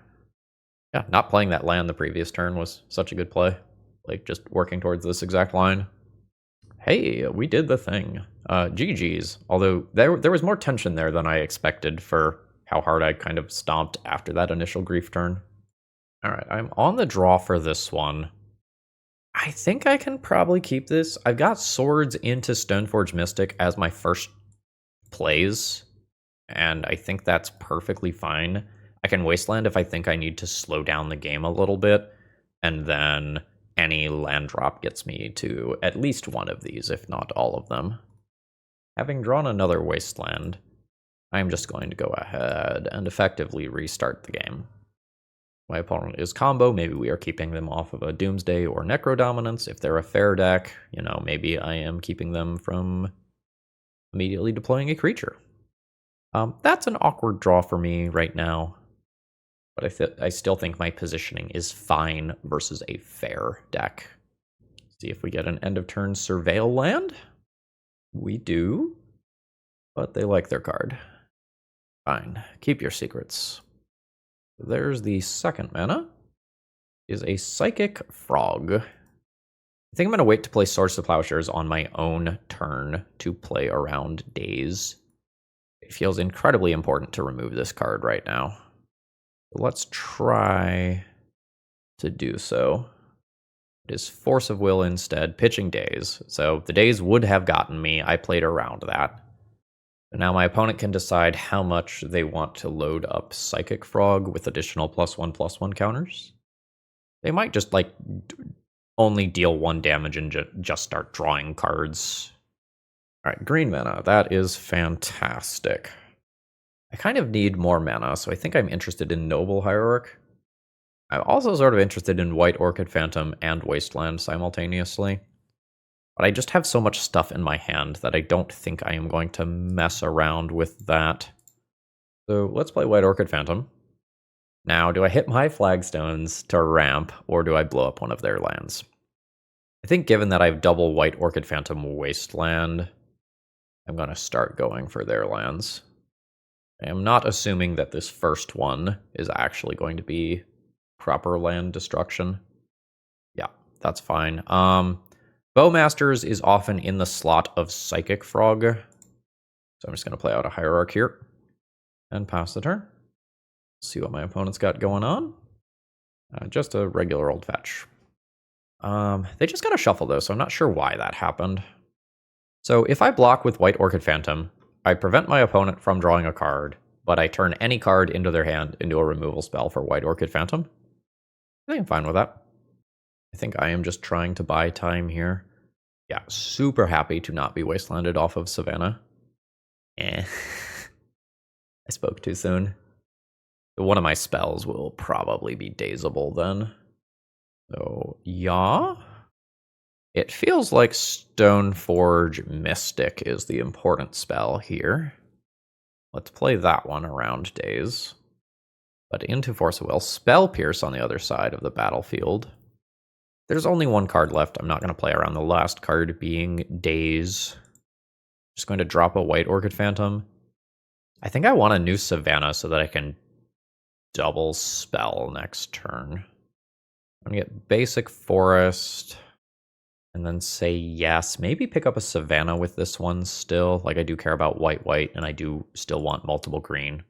Yeah, not playing that land the previous turn was such a good play. Like, just working towards this exact line. Hey, we did the thing. GG's. Although, there was more tension there than I expected for how hard I kind of stomped after that initial Grief turn. Alright, I'm on the draw for this one. I think I can probably keep this. I've got Swords into Stoneforge Mystic as my first plays, and I think that's perfectly fine. I can Wasteland if I think I need to slow down the game a little bit, and then any land drop gets me to at least one of these, if not all of them. Having drawn another Wasteland, I'm just going to go ahead and effectively restart the game. My opponent is combo. Maybe we are keeping them off of a Doomsday or Necro Dominance. If they're a fair deck, you know, maybe I am keeping them from immediately deploying a creature. That's an awkward draw for me right now, but I still think my positioning is fine versus a fair deck. See if we get an end of turn Surveil land. We do, but they like their card. Fine, keep your secrets. There's the second mana. Is a Psychic Frog. I think I'm going to wait to play Swords to Plowshares on my own turn to play around Daze. It feels incredibly important to remove this card right now. Let's try to do so. It is Force of Will instead, pitching Daze. So the Daze would have gotten me. I played around that. But now my opponent can decide how much they want to load up Psychic Frog with additional +1/+1 counters. They might just, like, only deal 1 damage and just start drawing cards. Alright, green mana. That is fantastic. I kind of need more mana, so I think I'm interested in Noble Hierarch. I'm also sort of interested in White Orchid Phantom and Wasteland simultaneously. But I just have so much stuff in my hand that I don't think I am going to mess around with that. So let's play White Orchid Phantom. Now, do I hit my flagstones to ramp, or do I blow up one of their lands? I think given that I have double White Orchid Phantom Wasteland, I'm going to start going for their lands. I am not assuming that this first one is actually going to be proper land destruction. Yeah, that's fine. Bowmasters is often in the slot of Psychic Frog. So I'm just going to play out a Hierarch here and pass the turn. See what my opponent's got going on. Just a regular old fetch. They just got a shuffle though, so I'm not sure why that happened. So if I block with White Orchid Phantom, I prevent my opponent from drawing a card, but I turn any card into their hand into a removal spell for White Orchid Phantom. I think I'm fine with that. I think I am just trying to buy time here. Yeah, super happy to not be wastelanded off of Savannah. I spoke too soon. One of my spells will probably be Dazeable then. So, yeah. It feels like Stoneforge Mystic is the important spell here. Let's play that one around Daze. But into Force of Will, Spell Pierce on the other side of the battlefield. There's only one card left. I'm not going to play around the last card being Daze. Just going to drop a White Orchid Phantom. I think I want a new Savannah so that I can double spell next turn. I'm going to get basic Forest and then say yes. Maybe pick up a Savannah with this one still. Like, I do care about white, and I do still want multiple green.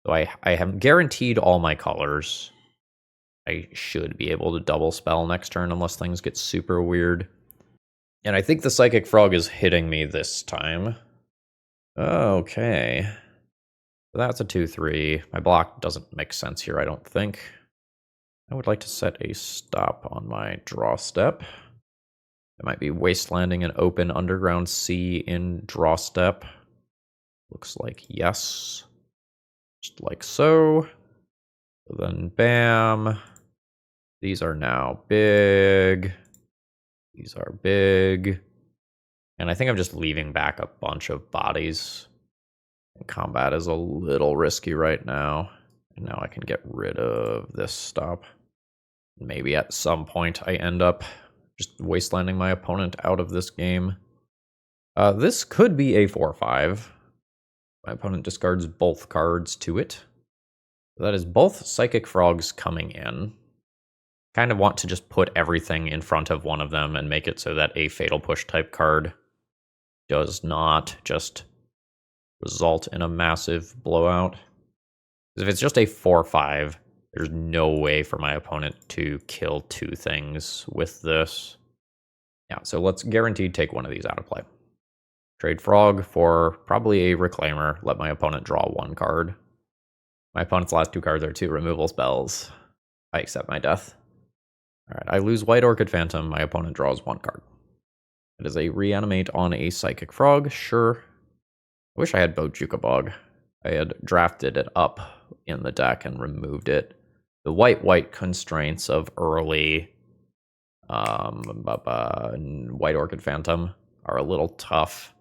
So I have guaranteed all my colors. I should be able to double spell next turn unless things get super weird. And I think the Psychic Frog is hitting me this time. Okay. So that's a 2/3. My block doesn't make sense here, I don't think. I would like to set a stop on my draw step. I might be wastelanding an open Underground Sea in draw step. Looks like yes. Just like so. So then bam. These are now big. These are big. And I think I'm just leaving back a bunch of bodies. Combat is a little risky right now. And now I can get rid of this stop. Maybe at some point I end up just wastelanding my opponent out of this game. This could be a 4/5. My opponent discards both cards to it. That is both Psychic Frogs coming in. Kind of want to just put everything in front of one of them and make it so that a Fatal Push type card does not just result in a massive blowout. If it's just a 4/5, there's no way for my opponent to kill 2 things with this. Yeah, so let's guaranteed take one of these out of play. Trade Frog for probably a Reclaimer. Let my opponent draw 1 card. My opponent's last 2 cards are 2 removal spells. I accept my death. Alright, I lose White Orchid Phantom. My opponent draws 1 card. It is a Reanimate on a Psychic Frog, sure. I wish I had Bojuka Bog. I had drafted it up in the deck and removed it. The white constraints of early White Orchid Phantom are a little tough.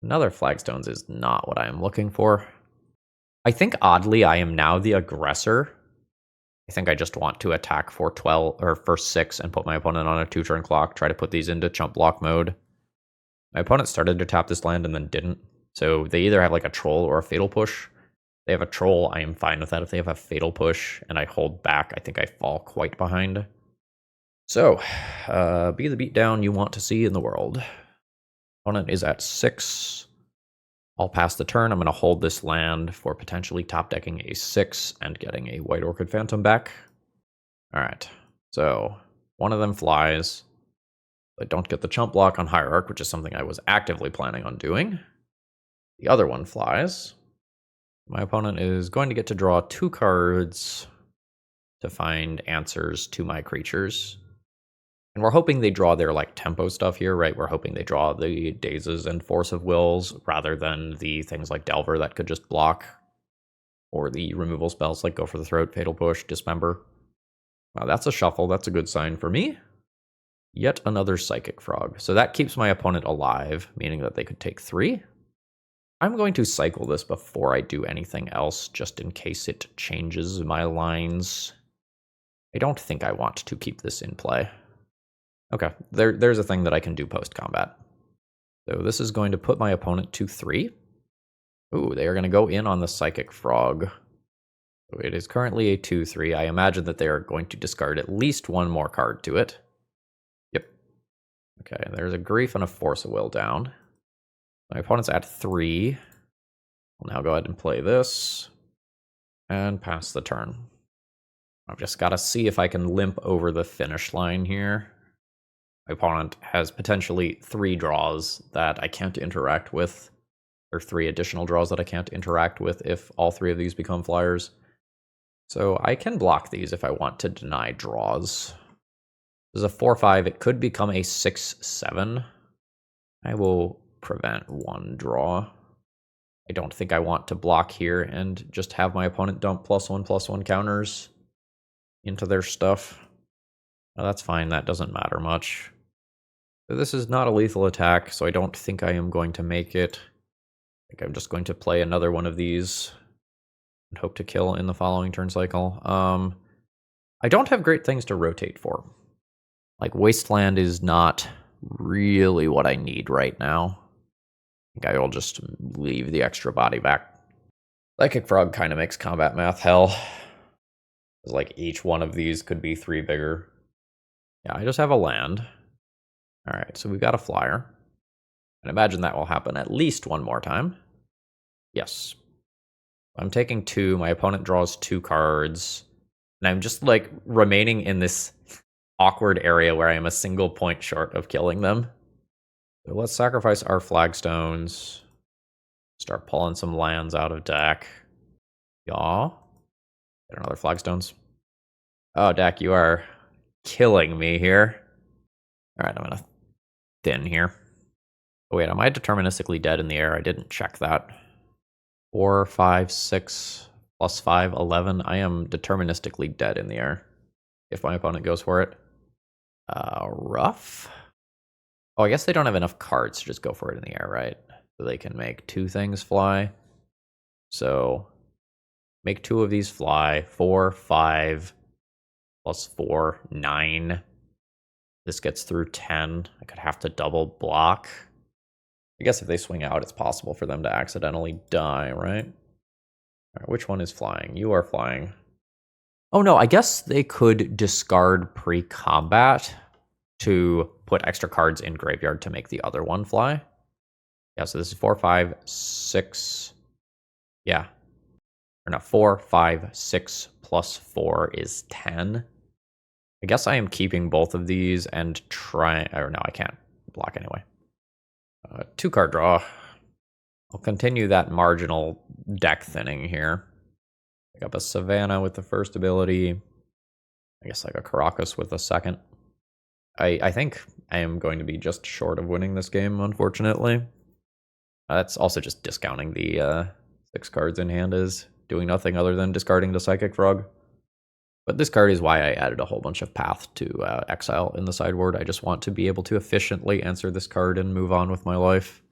Another Flagstones is not what I am looking for. I think oddly I am now the aggressor. I think I just want to attack for 12 or for 6 and put my opponent on a 2-turn clock, try to put these into chump block mode. My opponent started to tap this land and then didn't. So they either have like a troll or a fatal push. If they have a troll, I am fine with that. If they have a fatal push and I hold back, I think I fall quite behind. So, be the beatdown you want to see in the world. Opponent is at 6. I'll pass the turn. I'm going to hold this land for potentially top decking a 6 and getting a White Orchid Phantom back. All right, so one of them flies. I don't get the chump block on Hierarch, which is something I was actively planning on doing. The other one flies. My opponent is going to get to draw 2 cards to find answers to my creatures. And we're hoping they draw their like tempo stuff here, right? We're hoping they draw the Dazes and Force of Wills rather than the things like Delver that could just block, or the removal spells like Go for the Throat, Fatal Push, Dismember. Wow, that's a shuffle. That's a good sign for me. Yet another Psychic Frog. So that keeps my opponent alive, meaning that they could take 3. I'm going to cycle this before I do anything else, just in case it changes my lines. I don't think I want to keep this in play. Okay, there's a thing that I can do post-combat. So this is going to put my opponent to 3. Ooh, they are going to go in on the Psychic Frog. So it is currently a 2-3. I imagine that they are going to discard at least one more card to it. Yep. Okay, there's a Grief and a Force of Will down. My opponent's at 3. I'll now go ahead and play this. And pass the turn. I've just got to see if I can limp over the finish line here. My opponent has potentially 3 draws that I can't interact with, or 3 additional draws that I can't interact with if all 3 of these become flyers. So I can block these if I want to deny draws. This is a 4-5. It could become a 6-7. I will prevent 1 draw. I don't think I want to block here and just have my opponent dump +1/+1 counters into their stuff. Now, that's fine. That doesn't matter much. So this is not a lethal attack, so I don't think I am going to make it. I think I'm just going to play another one of these and hope to kill in the following turn cycle. I don't have great things to rotate for. Like, Wasteland is not really what I need right now. I think I will just leave the extra body back. Psychic Frog kind of makes combat math hell. It's like each one of these could be 3 bigger. Yeah, I just have a land. All right, so we've got a flyer. And imagine that will happen at least 1 more time. Yes. I'm taking 2. My opponent draws 2 cards. And I'm just like remaining in this awkward area where I am a single point short of killing them. So let's sacrifice our flagstones. Start pulling some lands out of deck. Yaw. Get another flagstones. Oh, Dak, you are killing me here. All right, I'm gonna thin here. Oh, wait, am I deterministically dead in the air? I didn't check that. 4, 5, 6, +5, 11. I am deterministically dead in the air if my opponent goes for it. Rough. Oh, I guess they don't have enough cards to just go for it in the air, right? So they can make 2 things fly. So make 2 of these fly. 4, 5, +4, 9. This gets through 10. I could have to double block. I guess if they swing out, it's possible for them to accidentally die, right? All right, which one is flying? You are flying. Oh no, I guess they could discard pre-combat to put extra cards in graveyard to make the other one fly. Yeah, so this is 4, 5, 6. Yeah. Or no, 4, 5, 6 +4 is 10. I guess I am keeping both of these and trying... Or no, I can't block anyway. 2 card draw. I'll continue that marginal deck thinning here. Pick up a Savannah with the first ability. I guess like a Caracas with the second. I think I am going to be just short of winning this game, unfortunately. That's also just discounting the 6 cards in hand is doing nothing other than discarding the Psychic Frog. But this card is why I added a whole bunch of path to exile in the sideboard. I just want to be able to efficiently answer this card and move on with my life.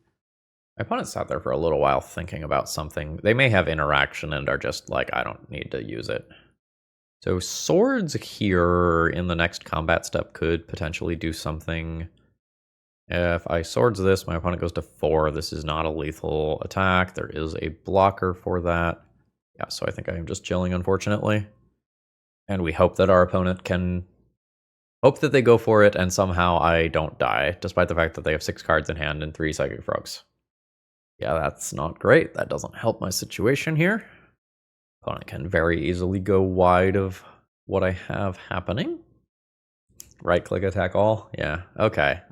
My opponent sat there for a little while thinking about something. They may have interaction and are just like, I don't need to use it. So swords here in the next combat step could potentially do something. If I swords this, my opponent goes to 4. This is not a lethal attack. There is a blocker for that. Yeah, so I think I am just chilling, unfortunately. And we hope that our opponent can... Hope that they go for it and somehow I don't die, despite the fact that they have 6 cards in hand and 3 Psychic Frogs. Yeah, that's not great. That doesn't help my situation here. Opponent can very easily go wide of what I have happening. Right click attack all? Yeah, okay.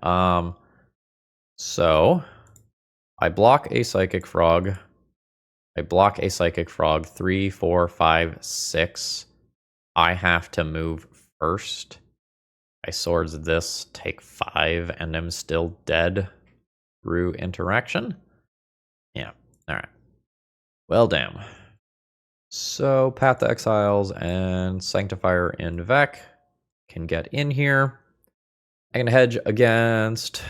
So I block a Psychic Frog. I block a Psychic Frog 3, 4, 5, 6. I have to move first. I swords this, take 5, and I'm still dead through interaction. Yeah, alright. Well, damn. So, Path to Exiles and Sanctifier in Vec can get in here. I can hedge against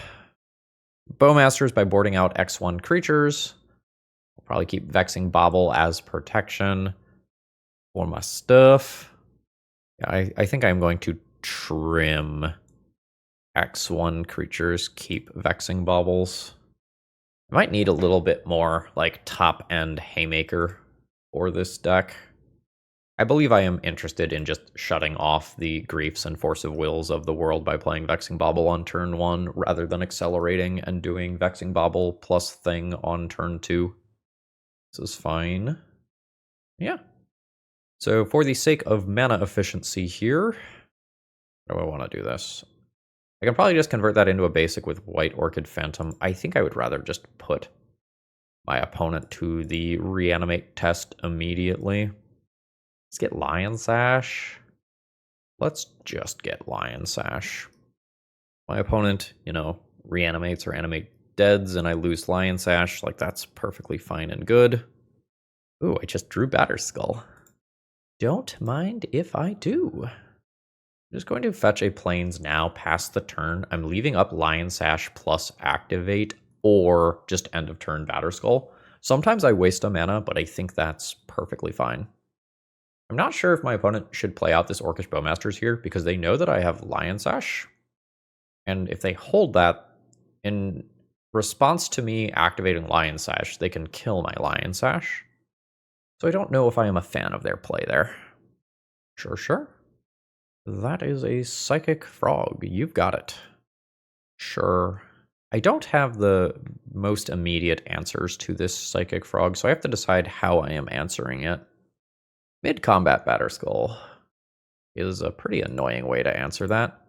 Bowmasters by boarding out X1 creatures. I'll probably keep Vexing Bauble as protection for my stuff. I think I'm going to trim X1 creatures, keep Vexing Baubles. I might need a little bit more like top-end Haymaker for this deck. I believe I am interested in just shutting off the Griefs and Force of Wills of the world by playing Vexing Bauble on turn 1, rather than accelerating and doing Vexing Bauble plus Thing on turn 2. This is fine. Yeah. So for the sake of mana efficiency here, how do I want to do this? I can probably just convert that into a basic with White Orchid Phantom. I think I would rather just put my opponent to the reanimate test immediately. Let's get Lion Sash. Let's just get Lion Sash. My opponent, reanimates or animate deads and I lose Lion Sash, like that's perfectly fine and good. Ooh, I just drew Batterskull. Don't mind if I do. I'm just going to fetch a Plains now past the turn. I'm leaving up Lion Sash plus activate or just end of turn Batterskull. Sometimes I waste a mana, but I think that's perfectly fine. I'm not sure if my opponent should play out this Orcish Bowmasters here because they know that I have Lion Sash. And if they hold that, in response to me activating Lion Sash, they can kill my Lion Sash. So I don't know if I am a fan of their play there. Sure. That is a Psychic Frog. You've got it. Sure. I don't have the most immediate answers to this Psychic Frog, so I have to decide how I am answering it. Mid-combat Batterskull is a pretty annoying way to answer that.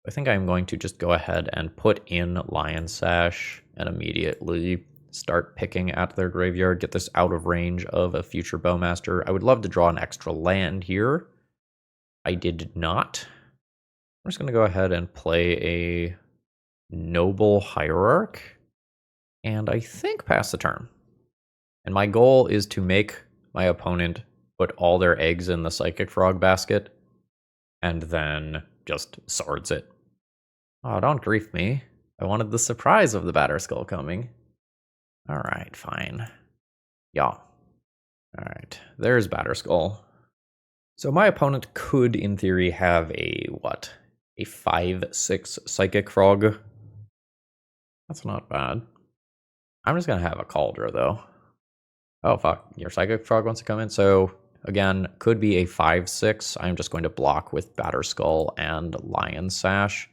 I think I'm going to just go ahead and put in Lion Sash and immediately start picking at their graveyard, get this out of range of a future Bowmaster. I would love to draw an extra land here. I did not. I'm just going to go ahead and play a Noble Hierarch, and I think pass the turn. And my goal is to make my opponent put all their eggs in the Psychic Frog basket, and then just swords it. Oh, don't grief me. I wanted the surprise of the Batterskull coming. Alright, fine. Yeah. Alright, there's Batterskull. So my opponent could, in theory, have a 5/6 Psychic Frog. That's not bad. I'm just going to have a Cauldron, though. Oh, fuck. Your Psychic Frog wants to come in. So, again, could be a 5/6. I'm just going to block with Batterskull and Lion Sash.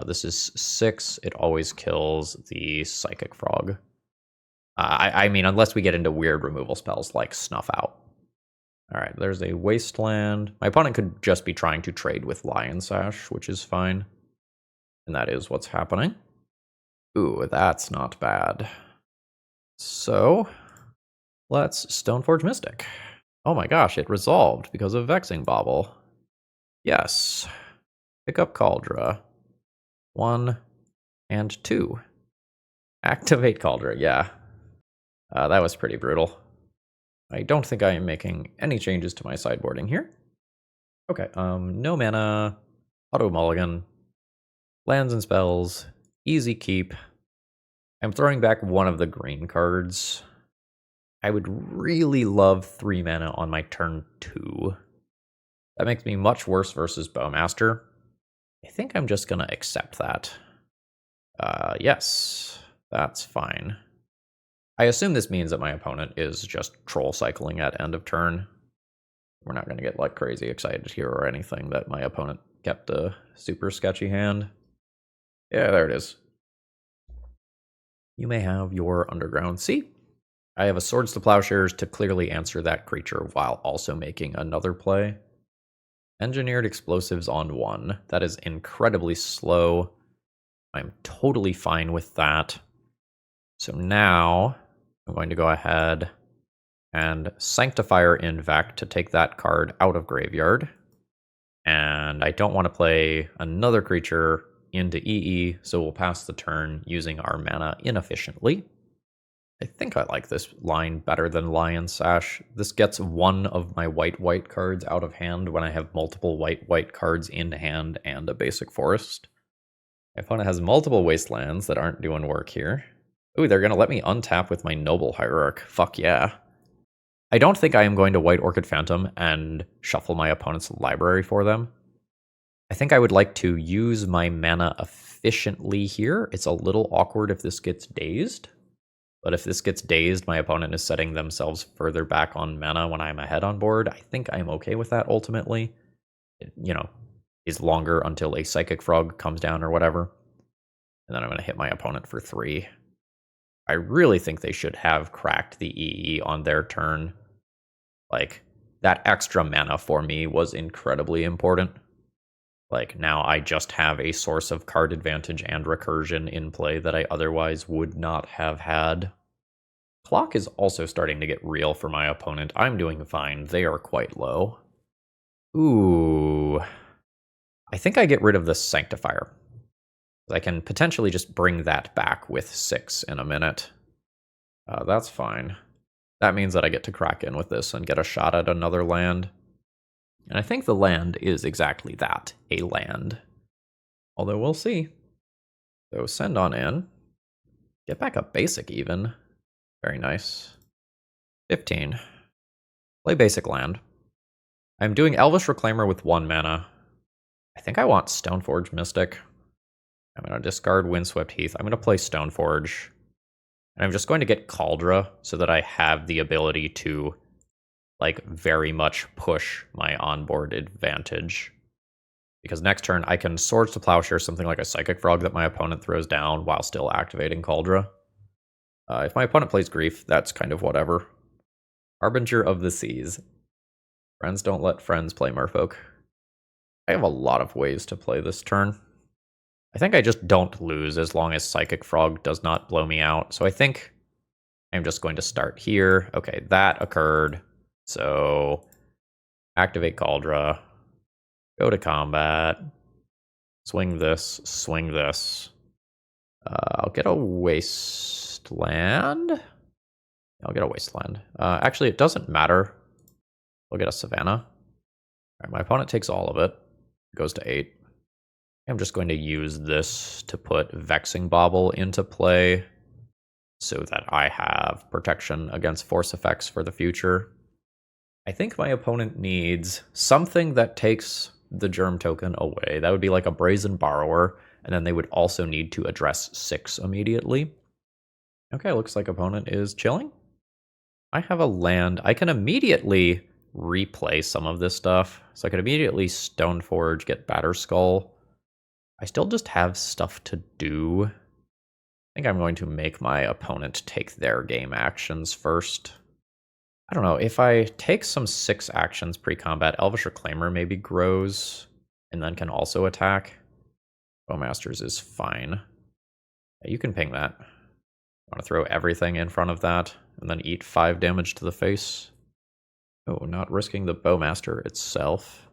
This is 6. It always kills the Psychic Frog. I mean, unless we get into weird removal spells like Snuff Out. Alright, there's a Wasteland. My opponent could just be trying to trade with Lion Sash, which is fine. And that is what's happening. Ooh, that's not bad. So, let's Stoneforge Mystic. Oh my gosh, it resolved because of Vexing Bauble. Yes. Pick up Cauldron. 1 and 2. Activate Cauldron, yeah. That was pretty brutal. I don't think I am making any changes to my sideboarding here. Okay, no mana, auto mulligan, lands and spells, easy keep. I'm throwing back one of the green cards. I would really love 3 mana on my turn 2. That makes me much worse versus Bowmaster. I think I'm just gonna accept that. Yes, that's fine. I assume this means that my opponent is just troll cycling at end of turn. We're not going to get like crazy excited here or anything that my opponent kept a super sketchy hand. Yeah, there it is. You may have your Underground Sea. I have a Swords to Plowshares to clearly answer that creature while also making another play. Engineered Explosives on 1. That is incredibly slow. I'm totally fine with that. So now I'm going to go ahead and Sanctifier in Vec to take that card out of graveyard. And I don't want to play another creature into EE, so we'll pass the turn using our mana inefficiently. I think I like this line better than Lion Sash. This gets one of my white cards out of hand when I have multiple white cards in hand and a basic forest. My opponent has multiple Wastelands that aren't doing work here. Ooh, they're going to let me untap with my Noble Hierarch. Fuck yeah. I don't think I am going to White Orchid Phantom and shuffle my opponent's library for them. I think I would like to use my mana efficiently here. It's a little awkward if this gets dazed. But if this gets dazed, my opponent is setting themselves further back on mana when I'm ahead on board. I think I'm okay with that ultimately. It, is longer until a Psychic Frog comes down or whatever. And then I'm going to hit my opponent for 3. I really think they should have cracked the EE on their turn. Like, that extra mana for me was incredibly important. Like, now I just have a source of card advantage and recursion in play that I otherwise would not have had. Clock is also starting to get real for my opponent. I'm doing fine. They are quite low. Ooh. I think I get rid of the Sanctifier. I can potentially just bring that back with 6 in a minute. That's fine. That means that I get to crack in with this and get a shot at another land. And I think the land is exactly that, a land. Although we'll see. So send on in. Get back a basic even. Very nice. 15. Play basic land. I'm doing Elvish Reclaimer with 1 mana. I think I want Stoneforge Mystic. I'm going to discard Windswept Heath. I'm going to play Stoneforge. And I'm just going to get Kaldra so that I have the ability to very much push my onboard advantage. Because next turn, I can Swords to Plowshare something like a Psychic Frog that my opponent throws down while still activating Kaldra. If my opponent plays Grief, that's kind of whatever. Harbinger of the Seas. Friends don't let friends play Merfolk. I have a lot of ways to play this turn. I think I just don't lose as long as Psychic Frog does not blow me out. So I think I'm just going to start here. Okay, that occurred. So activate Kaldra, go to combat, swing this, swing this. I'll get a Wasteland. I'll get a Wasteland. Actually, it doesn't matter. I'll get a Savannah. All right, my opponent takes all of it. Goes to 8. I'm just going to use this to put Vexing Bauble into play so that I have protection against force effects for the future. I think my opponent needs something that takes the Germ token away. That would be like a Brazen Borrower, and then they would also need to address 6 immediately. Okay, looks like opponent is chilling. I have a land. I can immediately replay some of this stuff. So I could immediately Stoneforge, get Batterskull. I still just have stuff to do. I think I'm going to make my opponent take their game actions first. I don't know, if I take some 6 actions pre-combat, Elvish Reclaimer maybe grows and then can also attack. Bowmasters is fine. You can ping that. I want to throw everything in front of that and then eat 5 damage to the face. Oh, not risking the Bowmaster itself.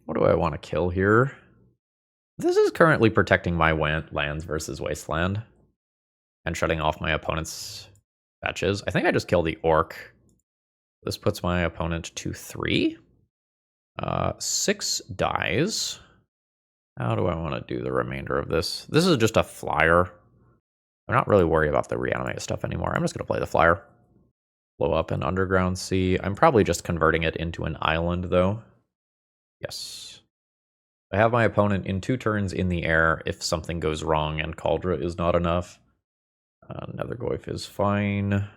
What do I want to kill here? This is currently protecting my lands versus Wasteland and shutting off my opponent's fetches. I think I just kill the Orc. This puts my opponent to 3. 6 dies. How do I want to do the remainder of this? This is just a flyer. I'm not really worried about the reanimated stuff anymore. I'm just going to play the flyer. Blow up an Underground Sea. I'm probably just converting it into an island, though. Yes. I have my opponent in 2 turns in the air if something goes wrong and Kaldra is not enough. Nethergoyf is fine.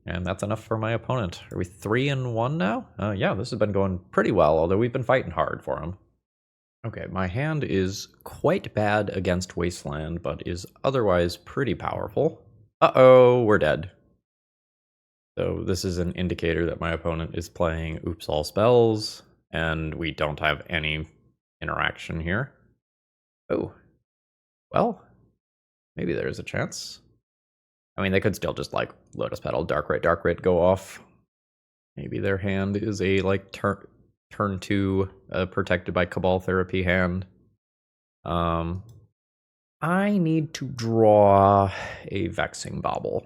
And that's enough for my opponent. Are we 3-1 now? Yeah, this has been going pretty well, although we've been fighting hard for him. Okay, my hand is quite bad against Wasteland, but is otherwise pretty powerful. Uh-oh, we're dead. So this is an indicator that my opponent is playing Oops All Spells, and we don't have any interaction here. Oh, well, maybe there's a chance. I mean, they could still just, like, Lotus Petal, Dark Rit, go off. Maybe their hand is a, like, turn 2 protected by Cabal Therapy hand. I need to draw a Vexing Bauble.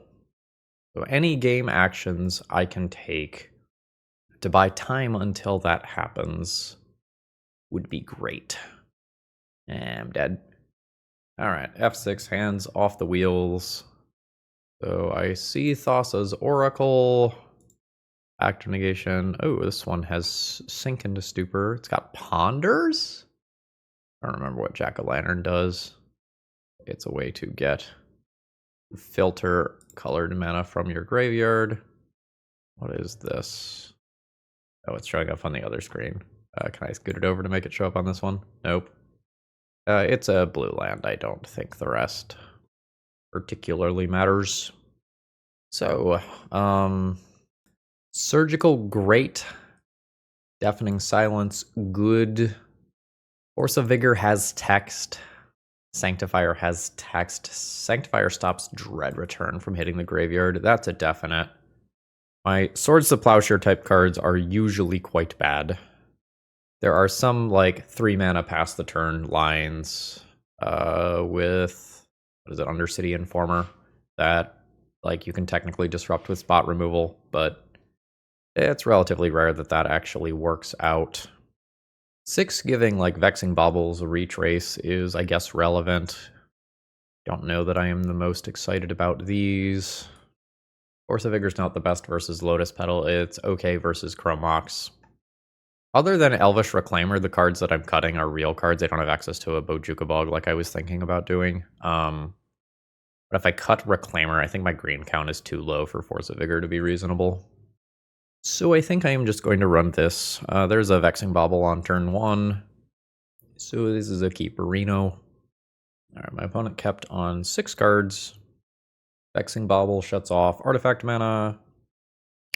So any game actions I can take to buy time until that happens would be great. I'm dead. Alright, F6, hands off the wheels. So I see Thassa's Oracle. Active negation. Oh, this one has Sink into Stupor. It's got Ponders? I don't remember what Jack-o'-lantern does. It's a way to get filter colored mana from your graveyard. What is this? Oh, it's showing up on the other screen. Can I scoot it over to make it show up on this one? Nope. It's a blue land. I don't think the rest particularly matters. So, Surgical, great. Deafening Silence, good. Force of Vigor has text. Sanctifier has text. Sanctifier stops Dread Return from hitting the graveyard. That's a definite. My Swords to Plowshare type cards are usually quite bad. There are some, like, 3 mana pass the turn lines with, what is it, Undercity Informer, that, like, you can technically disrupt with spot removal, but it's relatively rare that that actually works out. 6 giving, like, Vexing Baubles a retrace is, I guess, relevant. Don't know that I am the most excited about these. Force of Vigor's not the best versus Lotus Petal. It's okay versus Chrome Mox. Other than Elvish Reclaimer, the cards that I'm cutting are real cards. I don't have access to a Bojuka Bog like I was thinking about doing. But if I cut Reclaimer, I think my green count is too low for Force of Vigor to be reasonable. So I think I am just going to run this. There's a Vexing Bauble on turn 1. So this is a Keeperino. Alright, my opponent kept on 6 cards. Vexing Bauble shuts off Artifact mana.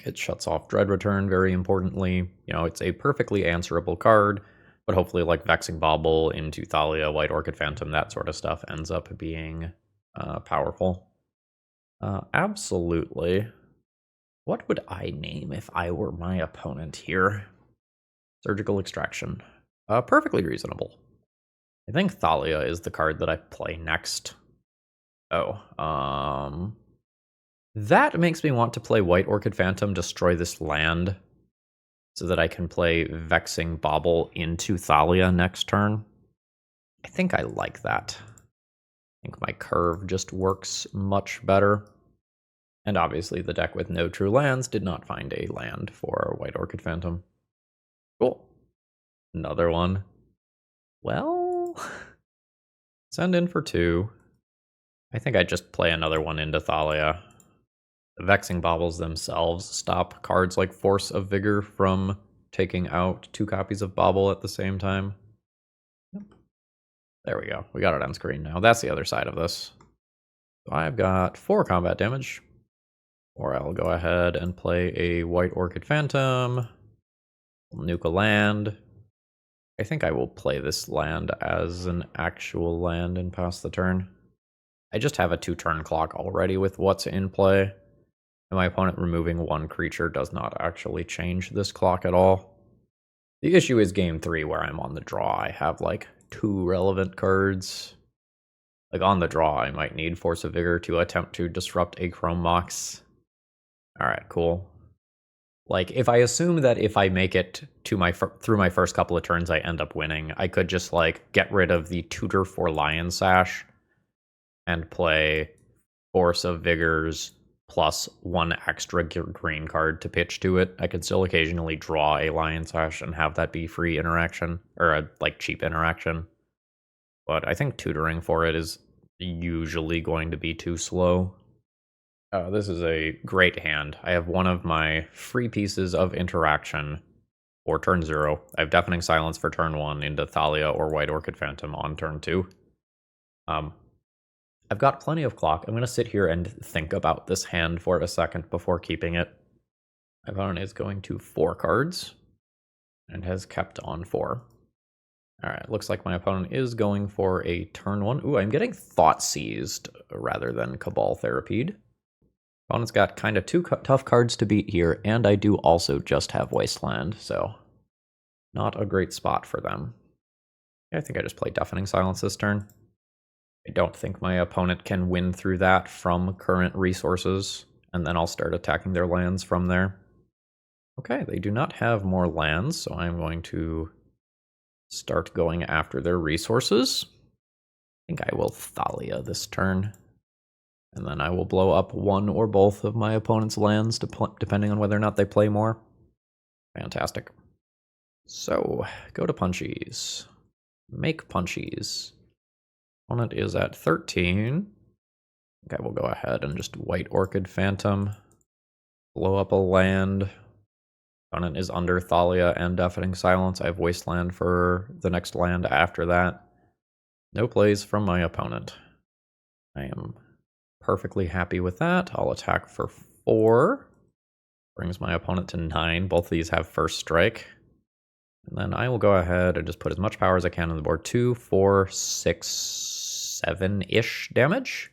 It shuts off Dread Return, very importantly. You know, it's a perfectly answerable card, but hopefully, like, Vexing Bauble into Thalia, White Orchid Phantom, that sort of stuff ends up being powerful. Absolutely. What would I name if I were my opponent here? Surgical Extraction. Perfectly reasonable. I think Thalia is the card that I play next. Oh, that makes me want to play White Orchid Phantom, destroy this land, so that I can play Vexing Bauble into Thalia next turn. I think I like that. I think my curve just works much better. And obviously the deck with no true lands did not find a land for White Orchid Phantom. Cool. Another one. Well, send in for 2. I think I just play another one into Thalia. The Vexing Baubles themselves stop cards like Force of Vigor from taking out 2 copies of Bauble at the same time. Yep. There we go. We got it on screen now. That's the other side of this. So I've got 4 combat damage. Or I'll go ahead and play a White Orchid Phantom. Nuke a land. I think I will play this land as an actual land and pass the turn. I just have a 2-turn clock already with what's in play. And my opponent removing 1 creature does not actually change this clock at all. The issue is game 3 where I'm on the draw. I have, like, 2 relevant cards. Like, on the draw, I might need Force of Vigor to attempt to disrupt a Chrome Mox. Alright, cool. Like, if I assume that if I make it to through my first couple of turns, I end up winning, I could just, like, get rid of the tutor for Lion Sash and play Force of Vigors plus 1 extra green card to pitch to it. I could still occasionally draw a Lion Sash and have that be free interaction, or a, like, cheap interaction. But I think tutoring for it is usually going to be too slow. This is a great hand. I have one of my free pieces of interaction for turn 0. I have Deafening Silence for turn 1 into Thalia or White Orchid Phantom on turn 2. I've got plenty of clock. I'm going to sit here and think about this hand for a second before keeping it. My opponent is going to 4 cards and has kept on 4. All right, looks like my opponent is going for a turn 1. Ooh, I'm getting Thought Seized rather than Cabal Therapied. Opponent's got kind of 2 tough cards to beat here, and I do also just have Wasteland, so not a great spot for them. I think I just play Deafening Silence this turn. I don't think my opponent can win through that from current resources, and then I'll start attacking their lands from there. Okay, they do not have more lands, so I'm going to start going after their resources. I think I will Thalia this turn. And then I will blow up one or both of my opponent's lands, depending on whether or not they play more. Fantastic. So, go to punchies. Make punchies. Opponent is at 13. Okay, we'll go ahead and just White Orchid Phantom. Blow up a land. Opponent is under Thalia and Deafening Silence. I have Wasteland for the next land after that. No plays from my opponent. I am perfectly happy with that. I'll attack for 4. Brings my opponent to 9. Both of these have first strike. And then I will go ahead and just put as much power as I can on the board. 2, 4, 6, 7-ish damage.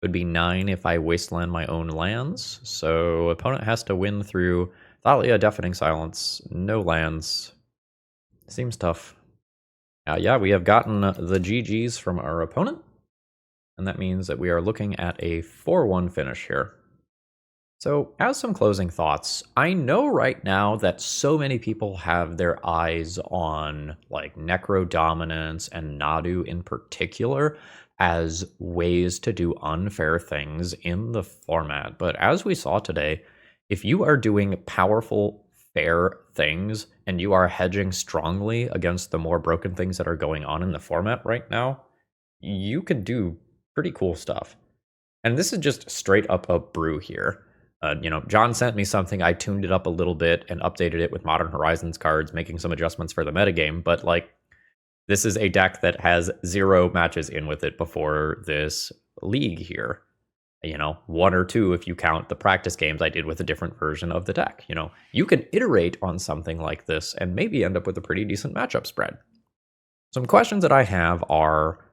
Would be 9 if I Wasteland my own lands. So opponent has to win through Thalia, Deafening Silence, no lands. Seems tough. Yeah, we have gotten the GGs from our opponent. And that means that we are looking at a 4-1 finish here. So, as some closing thoughts, I know right now that so many people have their eyes on like Necro Dominance and Nadu in particular as ways to do unfair things in the format. But as we saw today, if you are doing powerful, fair things and you are hedging strongly against the more broken things that are going on in the format right now, you could do pretty cool stuff. And this is just straight up a brew here. John sent me something, I tuned it up a little bit and updated it with Modern Horizons cards, making some adjustments for the metagame, but like, this is a deck that has 0 matches in with it before this league here. 1 or 2 if you count the practice games I did with a different version of the deck. You can iterate on something like this and maybe end up with a pretty decent matchup spread. Some questions that I have are,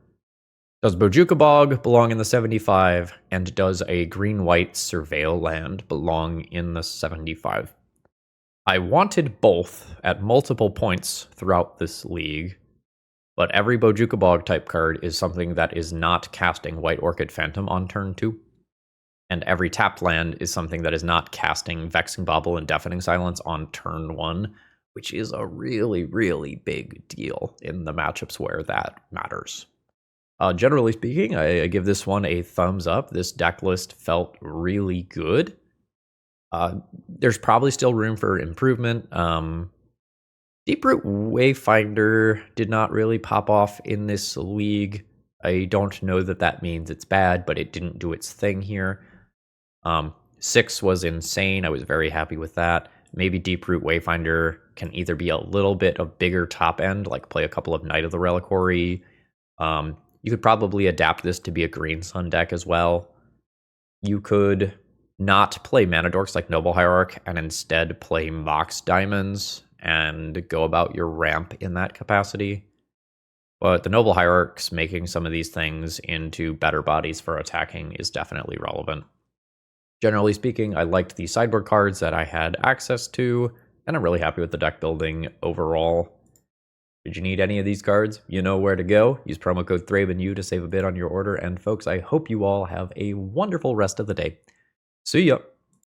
does Bojuka Bog belong in the 75, and does a green-white Surveil land belong in the 75? I wanted both at multiple points throughout this league, but every Bojuka Bog type card is something that is not casting White Orchid Phantom on turn 2, and every tapped land is something that is not casting Vexing Bauble and Deafening Silence on turn 1, which is a really, really big deal in the matchups where that matters. Generally speaking, I give this one a thumbs up. This deck list felt really good. There's probably still room for improvement. Deeproot Wayfinder did not really pop off in this league. I don't know that that means it's bad, but it didn't do its thing here. 6 was insane. I was very happy with that. Maybe Deeproot Wayfinder can either be a little bit of bigger top end, like play a couple of Knight of the Reliquary. You could probably adapt this to be a Green Sun deck as well. You could not play Mana Dorks like Noble Hierarch and instead play Mox Diamonds and go about your ramp in that capacity. But the Noble Hierarchs making some of these things into better bodies for attacking is definitely relevant. Generally speaking, I liked the sideboard cards that I had access to, and I'm really happy with the deck building overall. Did you need any of these cards? You know where to go. Use promo code ThrabenU to save a bit on your order. And folks, I hope you all have a wonderful rest of the day. See ya!